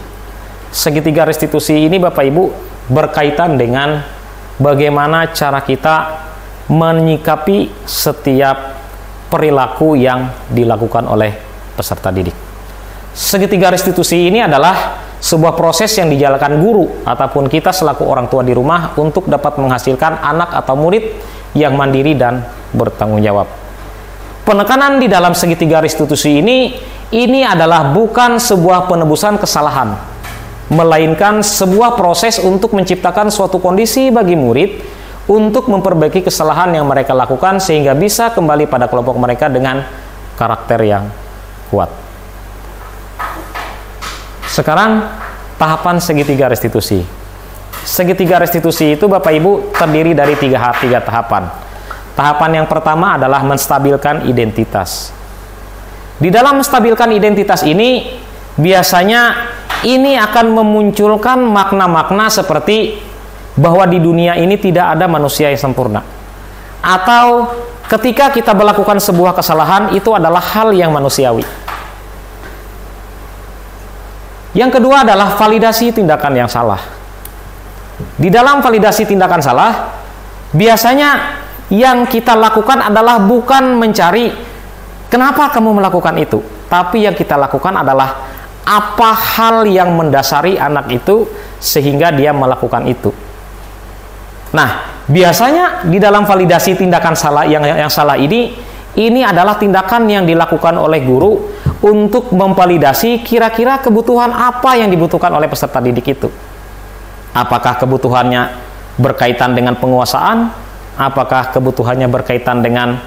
Segitiga restitusi ini Bapak Ibu berkaitan dengan bagaimana cara kita menyikapi setiap perilaku yang dilakukan oleh peserta didik. Segitiga restitusi ini adalah sebuah proses yang dijalankan guru ataupun kita selaku orang tua di rumah untuk dapat menghasilkan anak atau murid yang mandiri dan bertanggung jawab. Penekanan di dalam segitiga restitusi ini adalah bukan sebuah penebusan kesalahan, melainkan sebuah proses untuk menciptakan suatu kondisi bagi murid untuk memperbaiki kesalahan yang mereka lakukan sehingga bisa kembali pada kelompok mereka dengan karakter yang kuat. Sekarang tahapan segitiga restitusi. Segitiga restitusi itu Bapak Ibu terdiri dari tiga tahapan. Tahapan yang pertama adalah menstabilkan identitas. Di dalam menstabilkan identitas ini biasanya ini akan memunculkan makna-makna seperti bahwa di dunia ini tidak ada manusia yang sempurna. Atau ketika kita melakukan sebuah kesalahan itu adalah hal yang manusiawi. Yang kedua adalah validasi tindakan yang salah. Di dalam validasi tindakan salah, biasanya yang kita lakukan adalah bukan mencari kenapa kamu melakukan itu, tapi yang kita lakukan adalah apa hal yang mendasari anak itu sehingga dia melakukan itu. Nah, biasanya di dalam validasi tindakan salah yang salah ini adalah tindakan yang dilakukan oleh guru untuk memvalidasi kira-kira kebutuhan apa yang dibutuhkan oleh peserta didik itu. Apakah kebutuhannya berkaitan dengan penguasaan? Apakah kebutuhannya berkaitan dengan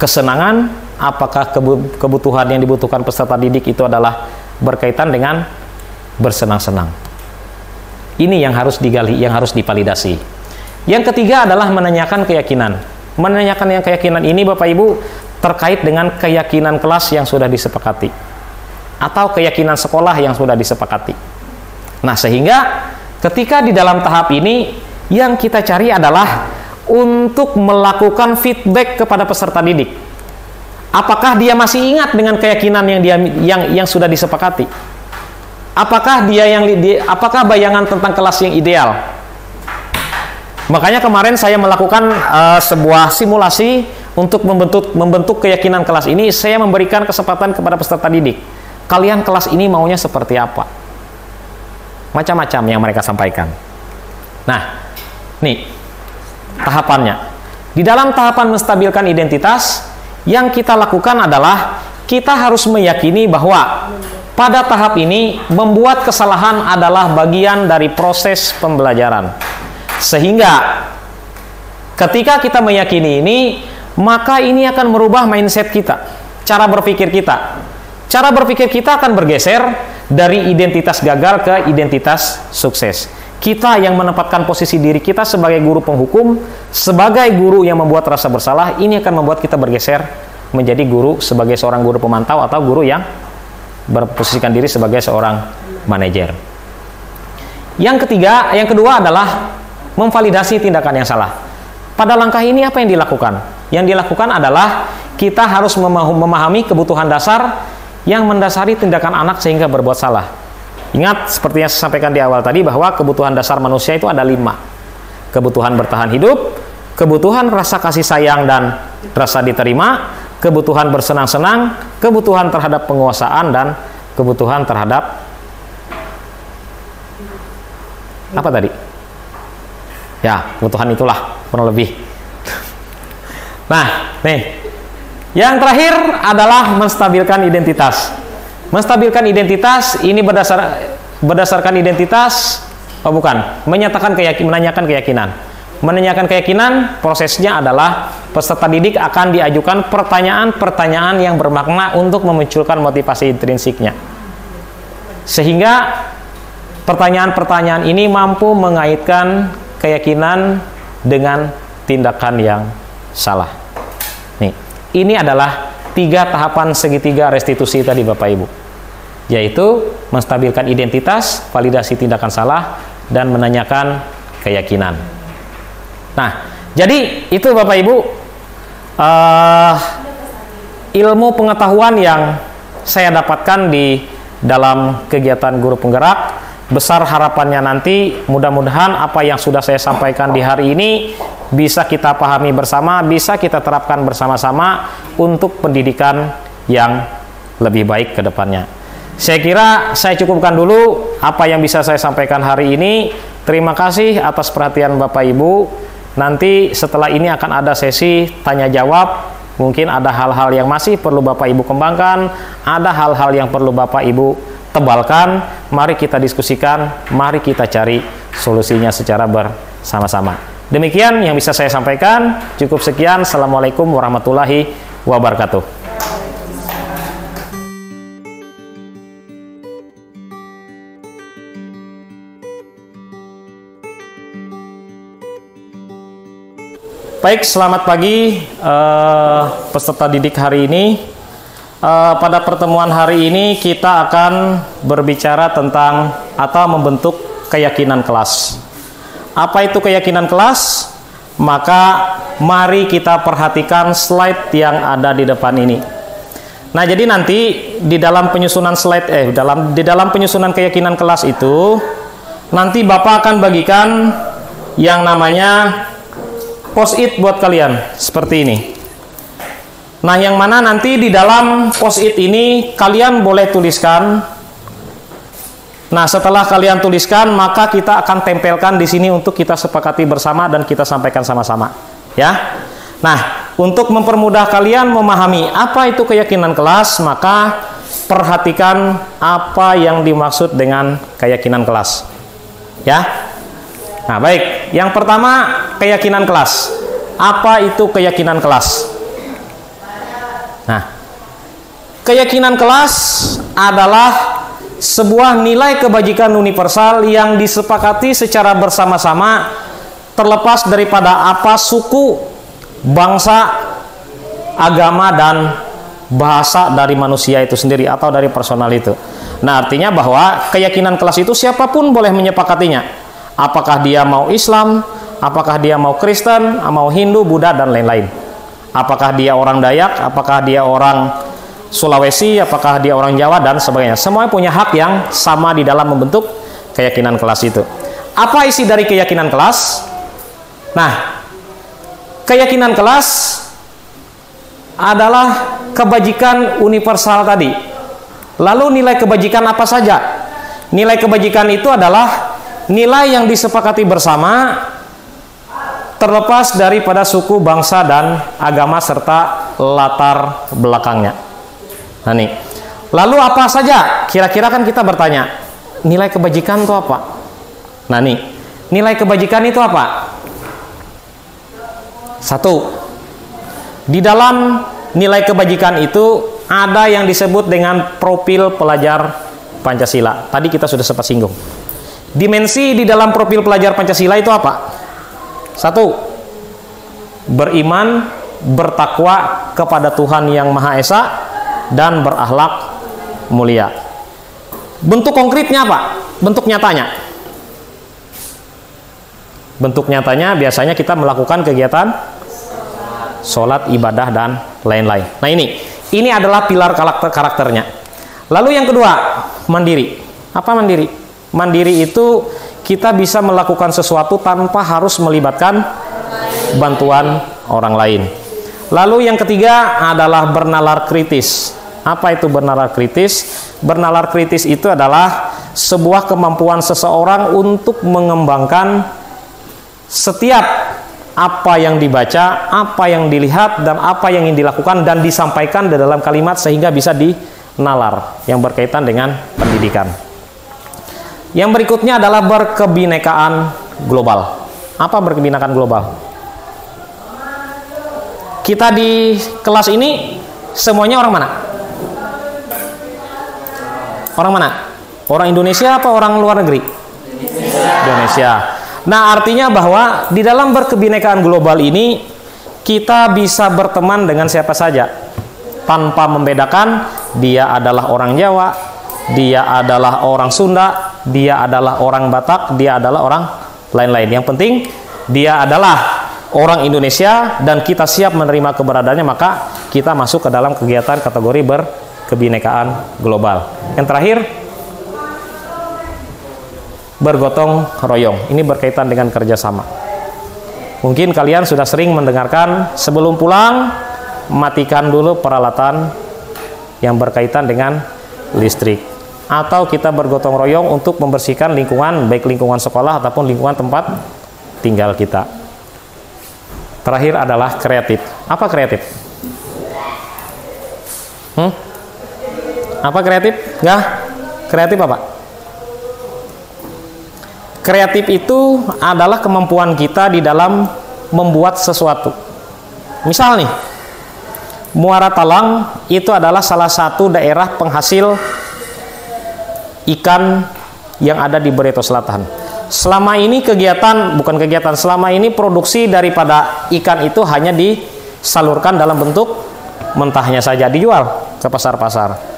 kesenangan? Apakah kebutuhan yang dibutuhkan peserta didik itu adalah berkaitan dengan bersenang-senang? Ini yang harus digali, yang harus divalidasi. Yang ketiga adalah menanyakan keyakinan. Menanyakan yang keyakinan ini Bapak Ibu terkait dengan keyakinan kelas yang sudah disepakati atau keyakinan sekolah yang sudah disepakati. Nah, sehingga ketika di dalam tahap ini yang kita cari adalah untuk melakukan feedback kepada peserta didik. Apakah dia masih ingat dengan keyakinan yang sudah disepakati? Apakah apakah bayangan tentang kelas yang ideal? Makanya kemarin saya melakukan sebuah simulasi untuk membentuk keyakinan kelas ini. Saya memberikan kesempatan kepada peserta didik. Kalian kelas ini maunya seperti apa? Macam-macam yang mereka sampaikan. Nah, nih tahapannya. Di dalam tahapan menstabilkan identitas, yang kita lakukan adalah kita harus meyakini bahwa pada tahap ini membuat kesalahan adalah bagian dari proses pembelajaran. Sehingga ketika kita meyakini ini, maka ini akan merubah mindset kita. cara berpikir kita. Cara berpikir kita akan bergeser dari identitas gagal ke identitas sukses. Kita yang menempatkan posisi diri kita sebagai guru penghukum, sebagai guru yang membuat rasa bersalah, ini akan membuat kita bergeser menjadi guru sebagai seorang guru pemantau atau guru yang berposisikan diri sebagai seorang manajer. Yang kedua adalah memvalidasi tindakan yang salah. Pada langkah ini apa yang dilakukan? Yang dilakukan adalah kita harus memahami kebutuhan dasar yang mendasari tindakan anak sehingga berbuat salah. Ingat, seperti yang saya sampaikan di awal tadi, bahwa kebutuhan dasar manusia itu ada 5. Kebutuhan bertahan hidup, kebutuhan rasa kasih sayang dan rasa diterima, kebutuhan bersenang-senang, kebutuhan terhadap penguasaan, dan kebutuhan terhadap apa tadi? Ya, kebutuhan itulah kurang lebih. Nah, nih, yang terakhir adalah menstabilkan identitas. Menstabilkan identitas ini berdasarkan identitas, menanyakan keyakinan. Menanyakan keyakinan, prosesnya adalah peserta didik akan diajukan pertanyaan-pertanyaan yang bermakna untuk memunculkan motivasi intrinsiknya. Sehingga pertanyaan-pertanyaan ini mampu mengaitkan keyakinan dengan tindakan yang salah. Nih, ini adalah 3 tahapan segitiga restitusi tadi Bapak Ibu, yaitu menstabilkan identitas, validasi tindakan salah, dan menanyakan keyakinan. Nah, jadi itu Bapak Ibu ilmu pengetahuan yang saya dapatkan di dalam kegiatan guru penggerak. Besar harapannya nanti mudah-mudahan apa yang sudah saya sampaikan di hari ini bisa kita pahami bersama, bisa kita terapkan bersama-sama untuk pendidikan yang lebih baik ke depannya. Saya kira saya cukupkan dulu apa yang bisa saya sampaikan hari ini. Terima kasih atas perhatian Bapak Ibu. Nanti setelah ini akan ada sesi tanya jawab. Mungkin ada hal-hal yang masih perlu Bapak Ibu kembangkan, ada hal-hal yang perlu Bapak Ibu tebalkan. Mari kita diskusikan, mari kita cari solusinya secara bersama-sama. Demikian yang bisa saya sampaikan. Cukup sekian. Assalamualaikum warahmatullahi wabarakatuh. Baik, selamat pagi peserta didik hari ini. Pada pertemuan hari ini kita akan berbicara tentang atau membentuk keyakinan kelas. Apa itu keyakinan kelas? Maka mari kita perhatikan slide yang ada di depan ini. Nah, jadi nanti di dalam penyusunan slide di dalam penyusunan keyakinan kelas itu nanti Bapak akan bagikan yang namanya post-it buat kalian seperti ini. Nah, yang mana nanti di dalam post-it ini kalian boleh tuliskan. Nah, setelah kalian tuliskan, maka kita akan tempelkan di sini untuk kita sepakati bersama dan kita sampaikan sama-sama, ya. Nah, untuk mempermudah kalian memahami apa itu keyakinan kelas, maka perhatikan apa yang dimaksud dengan keyakinan kelas, ya. Nah, baik. Yang pertama, keyakinan kelas. Apa itu keyakinan kelas? Nah, keyakinan kelas adalah sebuah nilai kebajikan universal yang disepakati secara bersama-sama terlepas daripada apa suku, bangsa, agama, dan bahasa dari manusia itu sendiri atau dari personal itu. Nah, artinya bahwa keyakinan kelas itu siapapun boleh menyepakatinya. Apakah dia mau Islam, apakah dia mau Kristen, mau Hindu, Buddha, dan lain-lain. Apakah dia orang Dayak, apakah dia orang Sulawesi, apakah dia orang Jawa, dan sebagainya. Semuanya punya hak yang sama di dalam membentuk keyakinan kelas itu. Apa isi dari keyakinan kelas? Nah, keyakinan kelas adalah kebajikan universal tadi. Lalu nilai kebajikan apa saja? Nilai kebajikan itu adalah nilai yang disepakati bersama terlepas daripada suku, bangsa, dan agama serta latar belakangnya. Nah, nih. Lalu apa saja? Kira-kira kan kita bertanya, nilai kebajikan itu apa? Nah, nih. Nilai kebajikan itu apa? 1. Di dalam nilai kebajikan itu ada yang disebut dengan profil pelajar Pancasila. Tadi kita sudah sempat singgung. Dimensi di dalam profil pelajar Pancasila itu apa? 1. Beriman, bertakwa kepada Tuhan Yang Maha Esa, dan berakhlak mulia. Bentuk konkretnya apa? Bentuk nyatanya. Bentuk nyatanya biasanya kita melakukan kegiatan sholat, ibadah, dan lain-lain. Nah ini adalah pilar karakternya. Lalu yang kedua, mandiri. Apa mandiri? Mandiri itu kita bisa melakukan sesuatu tanpa harus melibatkan bantuan orang lain. Lalu yang ketiga adalah bernalar kritis. Apa itu bernalar kritis? Bernalar kritis itu adalah sebuah kemampuan seseorang untuk mengembangkan setiap apa yang dibaca, apa yang dilihat, dan apa yang ingin dilakukan dan disampaikan di dalam kalimat sehingga bisa dinalar yang berkaitan dengan pendidikan. Yang berikutnya adalah berkebinekaan global. Apa berkebinekaan global? Kita di kelas ini semuanya orang mana? Orang mana? Orang Indonesia apa orang luar negeri? Indonesia. Nah, artinya bahwa di dalam berkebinekaan global ini kita bisa berteman dengan siapa saja tanpa membedakan dia adalah orang Jawa, dia adalah orang Sunda, dia adalah orang Batak, dia adalah orang lain-lain. Yang penting dia adalah orang Indonesia dan kita siap menerima keberadaannya, maka kita masuk ke dalam kegiatan kategori berkebinekaan global. Yang terakhir, bergotong royong. Ini berkaitan dengan kerjasama. Mungkin kalian sudah sering mendengarkan sebelum pulang matikan dulu peralatan yang berkaitan dengan listrik, atau kita bergotong royong untuk membersihkan lingkungan, baik lingkungan sekolah ataupun lingkungan tempat tinggal kita. Terakhir adalah kreatif. Apa kreatif? Apa kreatif? Enggak? Kreatif apa? Kreatif itu adalah kemampuan kita di dalam membuat sesuatu. Misal nih, Muara Talang itu adalah salah satu daerah penghasil ikan yang ada di Barito Selatan. Selama ini selama ini produksi daripada ikan itu hanya disalurkan dalam bentuk mentahnya saja, dijual ke pasar-pasar.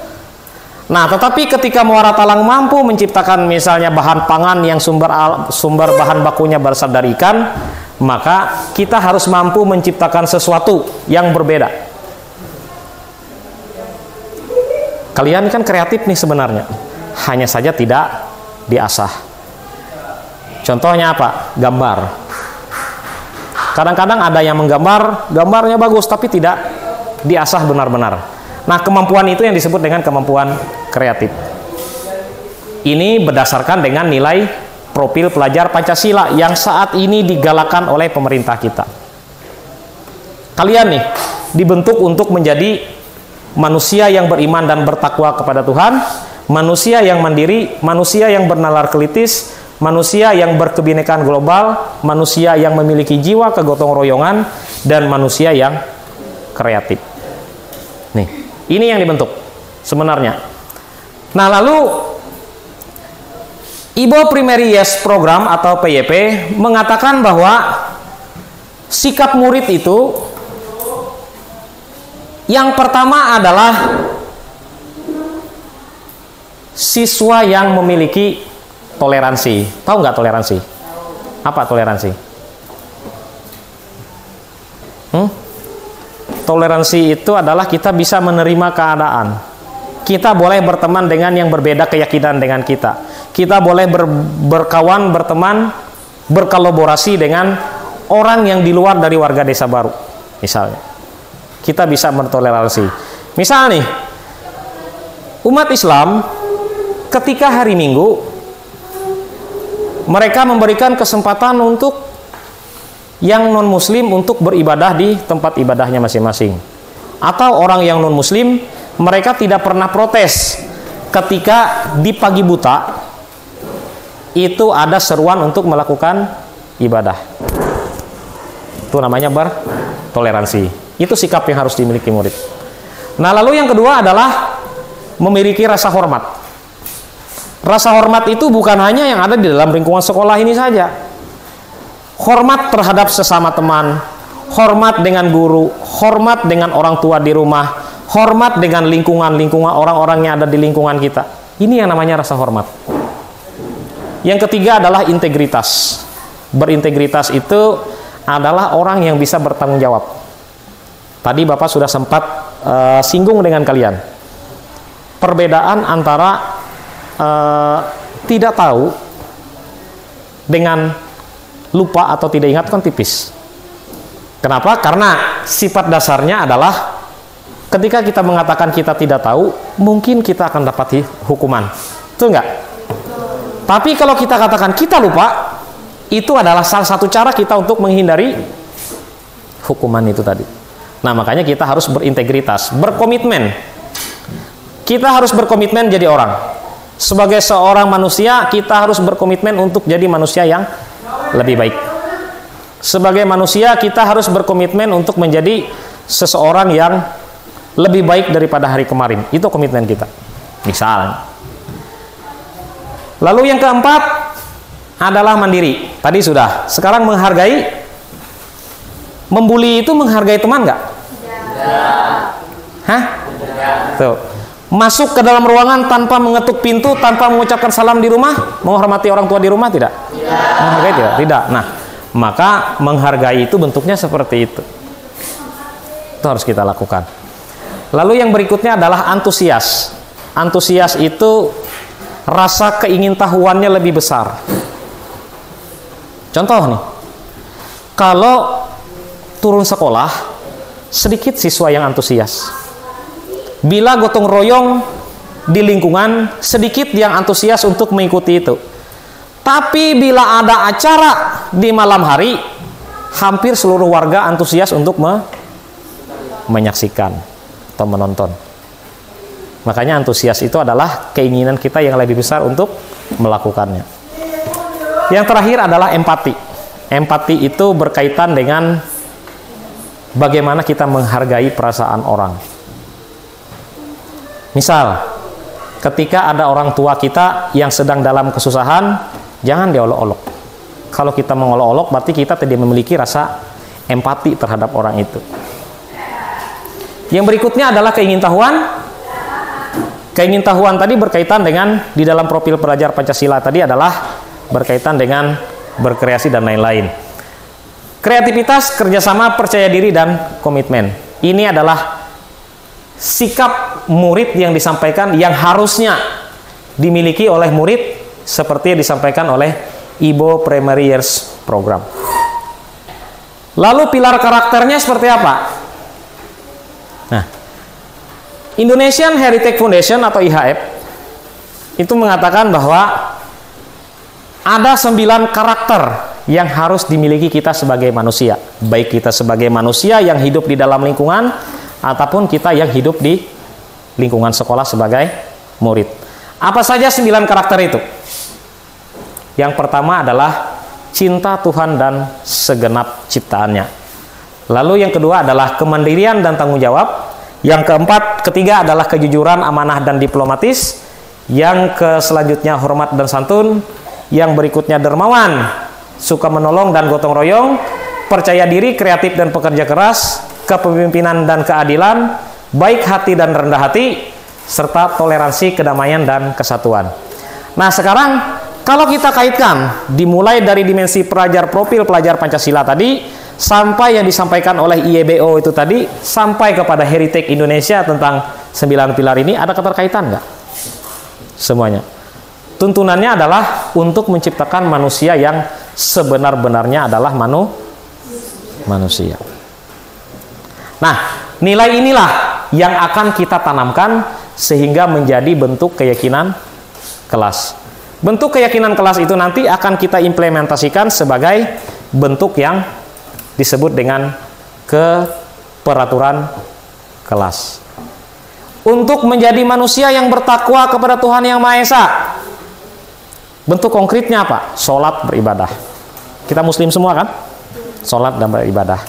Nah, tetapi ketika Muara Talang mampu menciptakan misalnya bahan pangan yang sumber bahan bakunya berasal dari ikan, maka kita harus mampu menciptakan sesuatu yang berbeda. Kalian kan kreatif nih sebenarnya, hanya saja tidak diasah. Contohnya apa? Gambar. Kadang-kadang ada yang menggambar, gambarnya bagus tapi tidak diasah benar-benar. Nah, kemampuan itu yang disebut dengan kemampuan kreatif. Ini berdasarkan dengan nilai profil pelajar Pancasila yang saat ini digalakan oleh pemerintah kita. Kalian nih dibentuk untuk menjadi manusia yang beriman dan bertakwa kepada Tuhan, manusia yang mandiri, manusia yang bernalar kritis, manusia yang berkebinekaan global, manusia yang memiliki jiwa kegotong royongan, dan manusia yang kreatif. Nih. Ini yang dibentuk sebenarnya. Nah, lalu Ibo Primary Yes Program atau PYP mengatakan bahwa sikap murid itu yang pertama adalah siswa yang memiliki toleransi. Tahu nggak toleransi? Apa toleransi? Toleransi itu adalah kita bisa menerima keadaan. Kita boleh berteman dengan yang berbeda keyakinan dengan kita. Kita boleh berkawan, berteman, berkolaborasi dengan orang yang di luar dari warga desa baru. Misalnya, kita bisa bertoleransi. Misal nih, umat Islam ketika hari Minggu mereka memberikan kesempatan untuk yang non-muslim untuk beribadah di tempat ibadahnya masing-masing. Atau orang yang non-muslim, mereka tidak pernah protes ketika di pagi buta itu ada seruan untuk melakukan ibadah. Itu namanya bertoleransi. Itu sikap yang harus dimiliki murid. Nah, lalu yang kedua adalah memiliki rasa hormat. Rasa hormat itu bukan hanya yang ada di dalam lingkungan sekolah ini saja. Hormat terhadap sesama teman, hormat dengan guru, hormat dengan orang tua di rumah, hormat dengan lingkungan orang-orang yang ada di lingkungan kita. Ini yang namanya rasa hormat. Yang ketiga adalah integritas. Berintegritas itu adalah orang yang bisa bertanggung jawab. Tadi Bapak sudah sempat singgung dengan kalian. Perbedaan antara tidak tahu dengan lupa atau tidak ingat kan tipis. Kenapa? Karena sifat dasarnya adalah ketika kita mengatakan kita tidak tahu, mungkin kita akan dapat hukuman. Betul nggak? Tapi kalau kita katakan kita lupa, itu adalah salah satu cara kita untuk menghindari hukuman itu tadi. Nah, makanya kita harus berintegritas, berkomitmen. Kita harus berkomitmen jadi orang. Sebagai seorang manusia, kita harus berkomitmen untuk jadi manusia yang lebih baik. Sebagai manusia, kita harus berkomitmen untuk menjadi seseorang yang lebih baik daripada hari kemarin. Itu komitmen kita. Misalnya. Lalu yang keempat adalah mandiri. Tadi sudah. Sekarang menghargai. Membuli itu menghargai teman nggak? Tidak. Hah? Tidak. Tuh. Masuk ke dalam ruangan tanpa mengetuk pintu, tanpa mengucapkan salam di rumah, menghormati orang tua di rumah tidak? Tidak. Menghargai tidak? Tidak. Nah, maka menghargai itu bentuknya seperti itu. Itu harus kita lakukan. Lalu yang berikutnya adalah antusias. Antusias itu rasa keingintahuannya lebih besar. Contoh nih, kalau turun sekolah, sedikit siswa yang antusias. Bila gotong royong di lingkungan, sedikit yang antusias untuk mengikuti itu. Tapi bila ada acara di malam hari, hampir seluruh warga antusias untuk menyaksikan atau menonton. Makanya antusias itu adalah keinginan kita yang lebih besar untuk melakukannya. Yang terakhir adalah empati. Empati itu berkaitan dengan bagaimana kita menghargai perasaan orang. Misal, ketika ada orang tua kita yang sedang dalam kesusahan, jangan diolok-olok. Kalau kita mengolok-olok, berarti kita tidak memiliki rasa empati terhadap orang itu. Yang berikutnya adalah keingintahuan. Keingintahuan tadi berkaitan dengan, di dalam profil pelajar Pancasila tadi adalah berkaitan dengan berkreasi dan lain-lain. Kreativitas, kerjasama, percaya diri, dan komitmen. Ini adalah sikap murid yang disampaikan yang harusnya dimiliki oleh murid seperti yang disampaikan oleh IBO Primary Years Program. Lalu pilar karakternya seperti apa? Nah, Indonesian Heritage Foundation atau IHF itu mengatakan bahwa ada 9 karakter yang harus dimiliki kita sebagai manusia. Baik kita sebagai manusia yang hidup di dalam lingkungan ataupun kita yang hidup di lingkungan sekolah sebagai murid. Apa saja 9 karakter itu? Yang pertama adalah cinta Tuhan dan segenap ciptaannya. Lalu yang kedua adalah kemandirian dan tanggung jawab. Yang keempat, ketiga adalah kejujuran, amanah, dan diplomatis. Yang selanjutnya hormat dan santun. Yang berikutnya dermawan, suka menolong dan gotong royong, percaya diri, kreatif dan pekerja keras, kepemimpinan dan keadilan, baik hati dan rendah hati, serta toleransi, kedamaian, dan kesatuan. Nah, sekarang kalau kita kaitkan dimulai dari dimensi profil pelajar Pancasila tadi sampai yang disampaikan oleh IEBO itu tadi sampai kepada Heritage Indonesia tentang 9 pilar ini, ada keterkaitan nggak? Semuanya. Tuntunannya adalah untuk menciptakan manusia yang sebenar-benarnya adalah manusia. Nah, nilai inilah yang akan kita tanamkan sehingga menjadi bentuk keyakinan kelas. Bentuk keyakinan kelas itu nanti akan kita implementasikan sebagai bentuk yang disebut dengan keperaturan kelas. Untuk menjadi manusia yang bertakwa kepada Tuhan Yang Maha Esa. Bentuk konkretnya apa? Sholat, beribadah. Kita muslim semua kan? Sholat dan beribadah.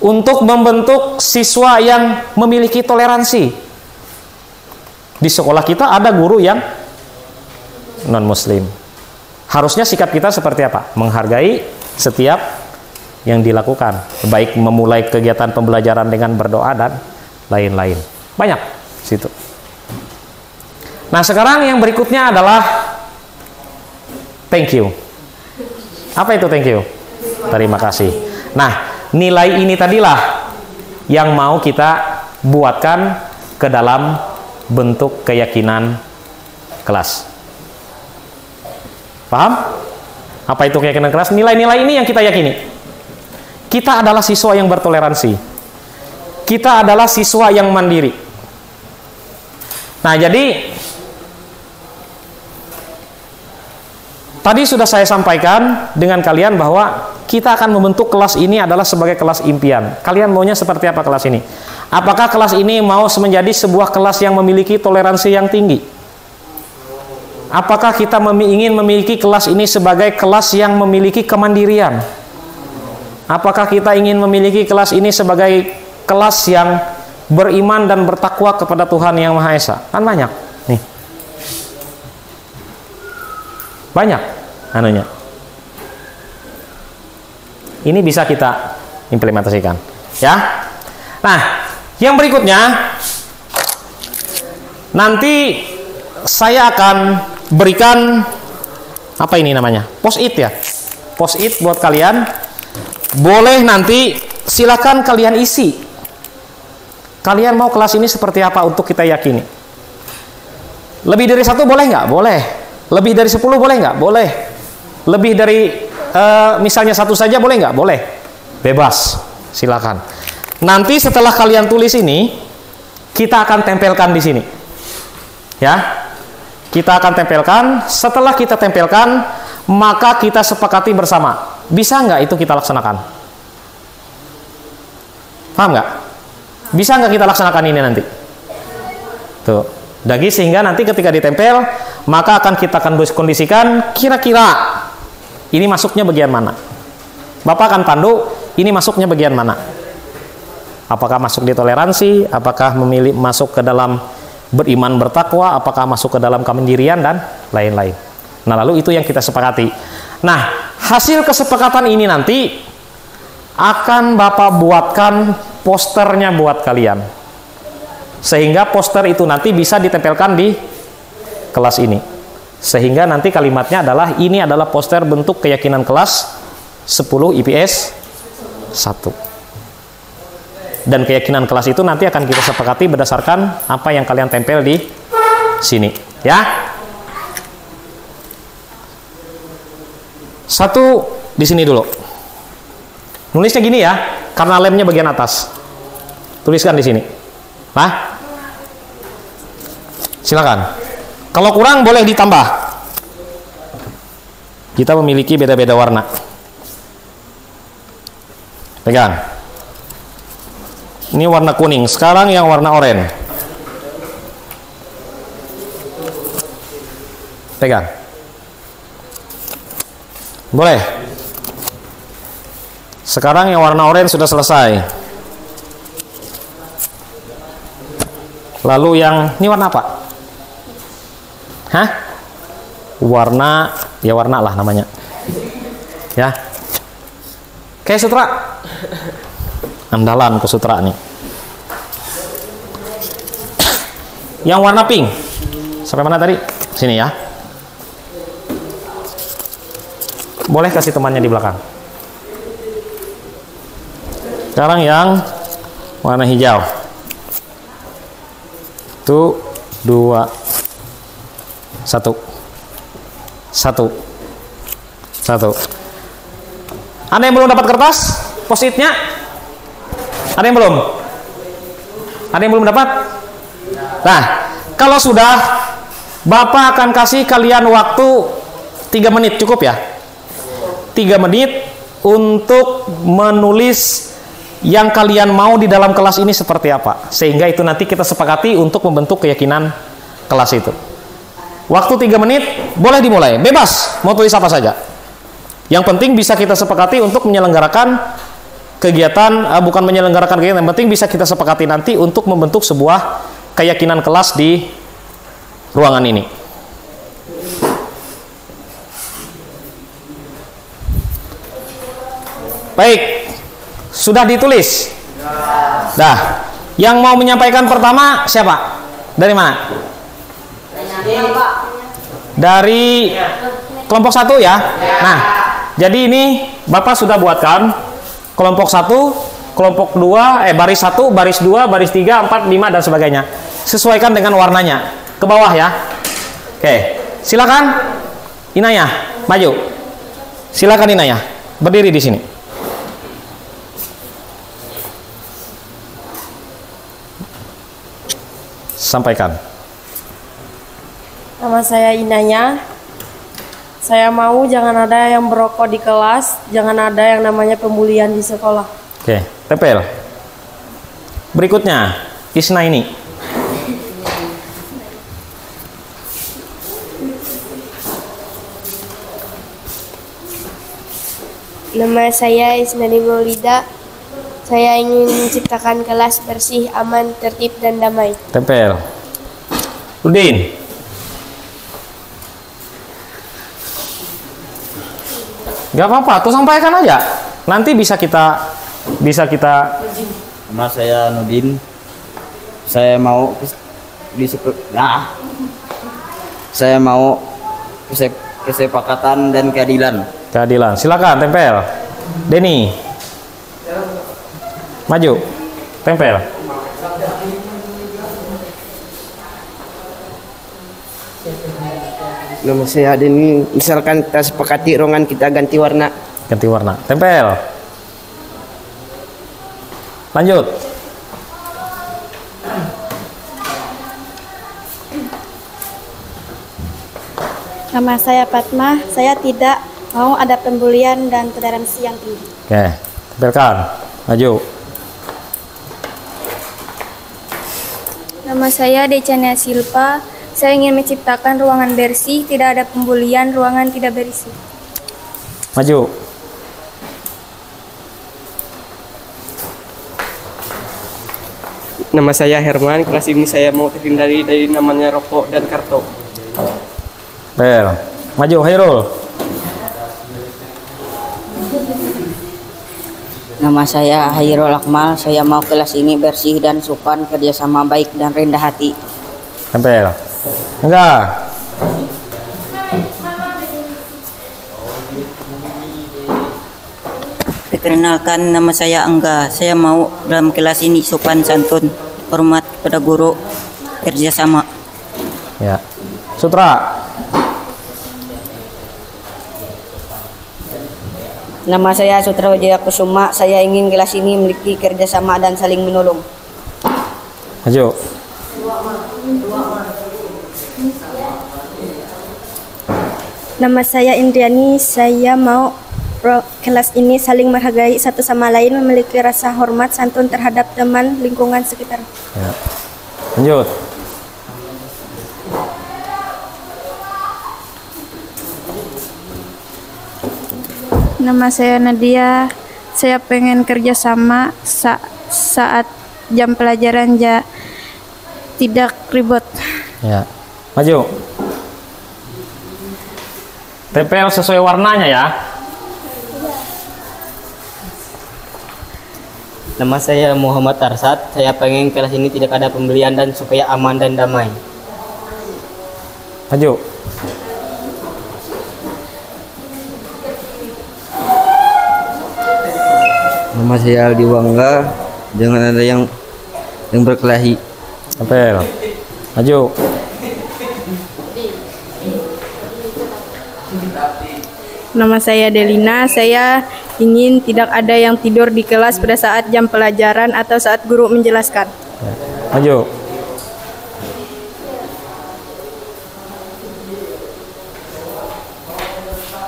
untuk membentuk siswa yang memiliki toleransi. Di sekolah kita ada guru yang non-muslim. Harusnya sikap kita seperti apa? Menghargai setiap yang dilakukan, baik memulai kegiatan pembelajaran dengan berdoa dan lain-lain. Banyak situ. Nah, sekarang yang berikutnya adalah thank you. Apa itu thank you? Terima kasih. Nah, nilai ini tadilah yang mau kita buatkan ke dalam bentuk keyakinan kelas. Paham? Apa itu keyakinan kelas? Nilai-nilai ini yang kita yakini. Kita adalah siswa yang bertoleransi. Kita adalah siswa yang mandiri. Nah, jadi tadi sudah saya sampaikan dengan kalian bahwa kita akan membentuk kelas ini adalah sebagai kelas impian. Kalian maunya seperti apa kelas ini? Apakah kelas ini mau menjadi sebuah kelas yang memiliki toleransi yang tinggi? Apakah kita ingin memiliki kelas ini sebagai kelas yang memiliki kemandirian? Apakah kita ingin memiliki kelas ini sebagai kelas yang beriman dan bertakwa kepada Tuhan Yang Maha Esa? Kan banyak nih. Banyak anunya. Ini bisa kita implementasikan, ya. Nah, yang berikutnya nanti saya akan berikan apa ini namanya? Post-it ya. Post-it buat kalian. Boleh nanti silakan kalian isi. Kalian mau kelas ini seperti apa untuk kita yakini? Lebih dari 1 boleh nggak? Boleh. Lebih dari 10 boleh nggak? Boleh. Lebih dari misalnya 1 saja boleh nggak? Boleh. Bebas. Silakan. Nanti setelah kalian tulis ini, kita akan tempelkan di sini. Ya. Kita akan tempelkan. Setelah kita tempelkan, maka kita sepakati bersama. Bisa nggak itu kita laksanakan? Paham nggak? Bisa nggak kita laksanakan ini nanti? Tuh. Dagi sehingga nanti ketika ditempel, maka kita akan kondisikan kira-kira ini masuknya bagian mana. Bapak akan pandu, ini masuknya bagian mana. Apakah masuk di toleransi, apakah masuk ke dalam beriman bertakwa, apakah masuk ke dalam kemandirian dan lain-lain. Nah, lalu itu yang kita sepakati. Nah, hasil kesepakatan ini nanti akan Bapak buatkan posternya buat kalian. Sehingga poster itu nanti bisa ditempelkan di kelas ini. Sehingga nanti kalimatnya adalah ini adalah poster bentuk keyakinan kelas 10 IPS 1. Dan keyakinan kelas itu nanti akan kita sepakati berdasarkan apa yang kalian tempel di sini, ya. 1 di sini dulu. Nulisnya gini ya, karena lemnya bagian atas. Tuliskan di sini. Nah, silakan. Kalau kurang boleh ditambah. Kita memiliki beda-beda warna. Pegang. Ini warna kuning. Sekarang yang warna oranye. Pegang. Boleh. Sekarang yang warna oranye sudah selesai. Lalu yang ini warna apa? Hah? Warna, ya warna lah namanya. Ya. Kayak sutra. Andalan ke sutra nih. Yang warna pink. Sampai mana tadi? Sini ya. Boleh kasih temannya di belakang. Sekarang yang warna hijau. 1, 2, 1. 1. 1. Ada yang belum dapat kertas? Post-itnya? Ada yang belum? Ada yang belum dapat? Nah, kalau sudah, Bapak akan kasih kalian waktu 3 menit, cukup ya? 3 menit untuk menulis yang kalian mau di dalam kelas ini seperti apa. Sehingga itu nanti kita sepakati untuk membentuk keyakinan kelas itu. Waktu 3 menit, boleh dimulai. Bebas, mau tulis apa saja. Yang penting bisa kita sepakati untuk menyelenggarakan kegiatan, bukan menyelenggarakan kegiatan, yang penting bisa kita sepakati nanti untuk membentuk sebuah keyakinan kelas di ruangan ini. Baik, sudah ditulis? Dah. Yang mau menyampaikan pertama siapa? Dari mana? Dari kelompok 1 ya. Nah, jadi ini Bapak sudah buatkan kelompok 1, kelompok 2, baris 1, baris 2, baris 3, 4, 5 dan sebagainya. Sesuaikan dengan warnanya. Ke bawah ya. Oke, silakan Inayah, maju. Silakan Inayah, berdiri di sini. Sampaikan. Nama saya Inayah. Saya mau jangan ada yang berokok di kelas, jangan ada yang namanya pembulian di sekolah. Oke, tempel. Berikutnya, Isna ini. Nama saya Isnani Maulida. Saya ingin menciptakan kelas bersih, aman, tertib, dan damai. Tempel. Udin. Gak apa-apa, tuh sampaikan aja. Nanti bisa kita. Nama saya Nudin. Saya mau kesepakatan dan keadilan. Keadilan. Silakan tempel. Denny. Maju. Tempel. Nama saya Denny. Misalkan kita sepakati ruangan kita ganti warna. Ganti warna. Tempel. Lanjut. Nama saya Fatmah. Saya tidak mau ada pembulian dan toleransi yang tinggi. Oke. Tempelkan. Maju. Nama saya Decania Silpa. Saya ingin menciptakan ruangan bersih, tidak ada pembulian, ruangan tidak bersih. Maju. Nama saya Herman. Kelas ini saya mau terhindari dari namanya rokok dan kartu. Bel. Maju Hairul. Nama saya Hairul Akmal. Saya mau kelas ini bersih dan sopan, kerjasama baik dan rendah hati. Tempel. Enggak. Perkenalkan, nama saya Angga. Saya mau dalam kelas ini sopan santun, hormat kepada guru, kerjasama. Ya. Sutra. Nama saya Sutra Wijaya Kusuma. Saya ingin kelas ini memiliki kerjasama dan saling menolong. Maju. Nama saya Indriani. Saya mau kelas ini saling menghargai satu sama lain, memiliki rasa hormat santun terhadap teman lingkungan sekitar. Ya. Lanjut. Nama saya Nadia. Saya pengen kerjasama saat jam pelajaran tidak ribet. Ya. Maju. Tempel sesuai warnanya ya. Nama saya Muhammad Arsad. Saya pengen kelas ini tidak ada pembelian dan supaya aman dan damai. Maju. Nama saya Aldi Wangga. Jangan ada yang berkelahi. Tempel. Maju. Nama saya Delina. Saya ingin tidak ada yang tidur di kelas pada saat jam pelajaran atau saat guru menjelaskan. Ya. Maju.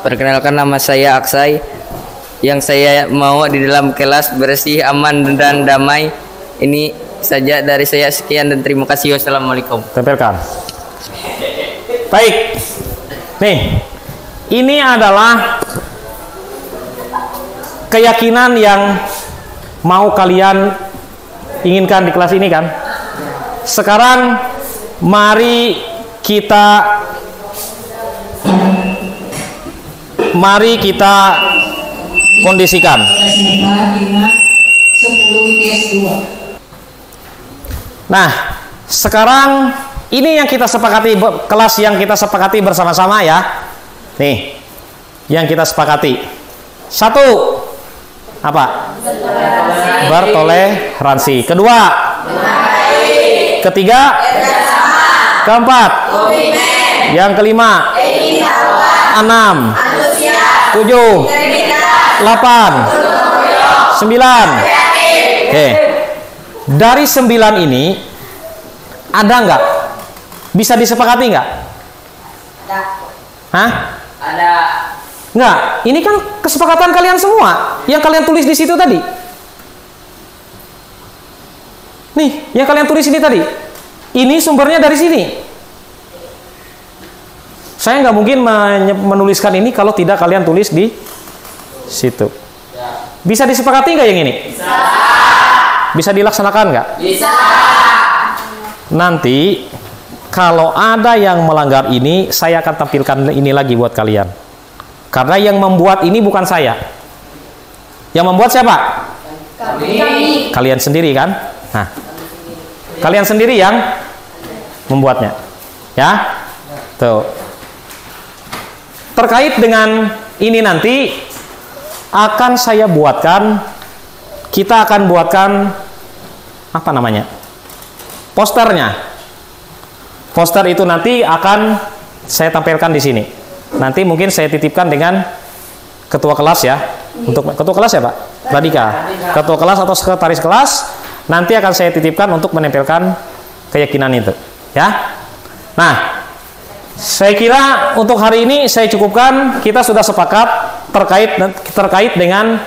Perkenalkan, nama saya Aksai. Yang saya mau di dalam kelas bersih, aman dan damai. Ini saja dari saya, sekian dan terima kasih. Wassalamualaikum. Tempelkan. Baik. Nih, ini adalah keyakinan yang mau kalian inginkan di kelas ini kan? Sekarang mari kita kondisikan. Nah, sekarang ini yang kita sepakati, kelas yang kita sepakati bersama-sama ya. Nih, yang kita sepakati. Satu, apa? Bertoleransi. Kedua, ketiga, keempat, yang kelima, enam, tujuh, 8, 9. Oke. Dari 9 ini ada nggak? Bisa disepakati nggak? Hah? Ada. Nggak. Ini kan kesepakatan kalian semua yang kalian tulis di situ tadi. Nih, yang kalian tulis ini tadi. Ini sumbernya dari sini. Saya nggak mungkin menuliskan ini kalau tidak kalian tulis di situ. Bisa disepakati nggak yang ini? Bisa. Bisa dilaksanakan nggak? Bisa. Nanti kalau ada yang melanggar ini, saya akan tampilkan ini lagi buat kalian. Karena yang membuat ini bukan saya. Yang membuat siapa? Kami. Kalian sendiri kan? Nah, kalian sendiri yang membuatnya. Ya? Tuh. Terkait dengan ini nanti akan saya buatkan, kita akan buatkan apa namanya? Posternya. Poster itu nanti akan saya tampilkan di sini. Nanti mungkin saya titipkan dengan ketua kelas ya. Untuk ketua kelas ya Pak? Radika. Ketua kelas atau sekretaris kelas nanti akan saya titipkan untuk menempelkan keyakinan itu. Ya. Nah, saya kira untuk hari ini saya cukupkan. Kita sudah sepakat terkait dengan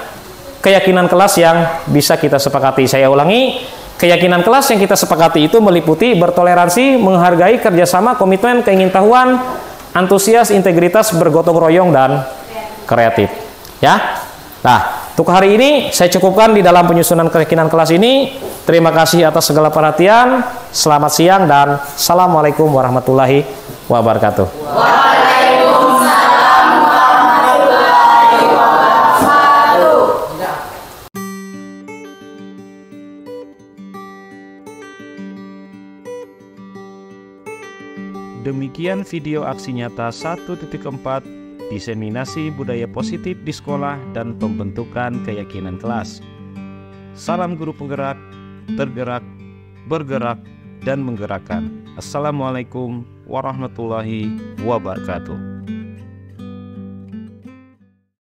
keyakinan kelas yang bisa kita sepakati. Saya ulangi, keyakinan kelas yang kita sepakati itu meliputi bertoleransi, menghargai, kerjasama, komitmen, keingintahuan, antusias, integritas, bergotong royong, dan kreatif. Ya. Nah, untuk hari ini saya cukupkan di dalam penyusunan keyakinan kelas ini. Terima kasih atas segala perhatian. Selamat siang dan assalamualaikum warahmatullahi wabarakatuh. Waalaikumsalam warahmatullahi wabarakatuh. Demikian video aksi nyata 1.4 diseminasi budaya positif di sekolah dan pembentukan keyakinan kelas. Salam guru penggerak, tergerak, bergerak, dan menggerakkan. Assalamualaikum warahmatullahi wabarakatuh.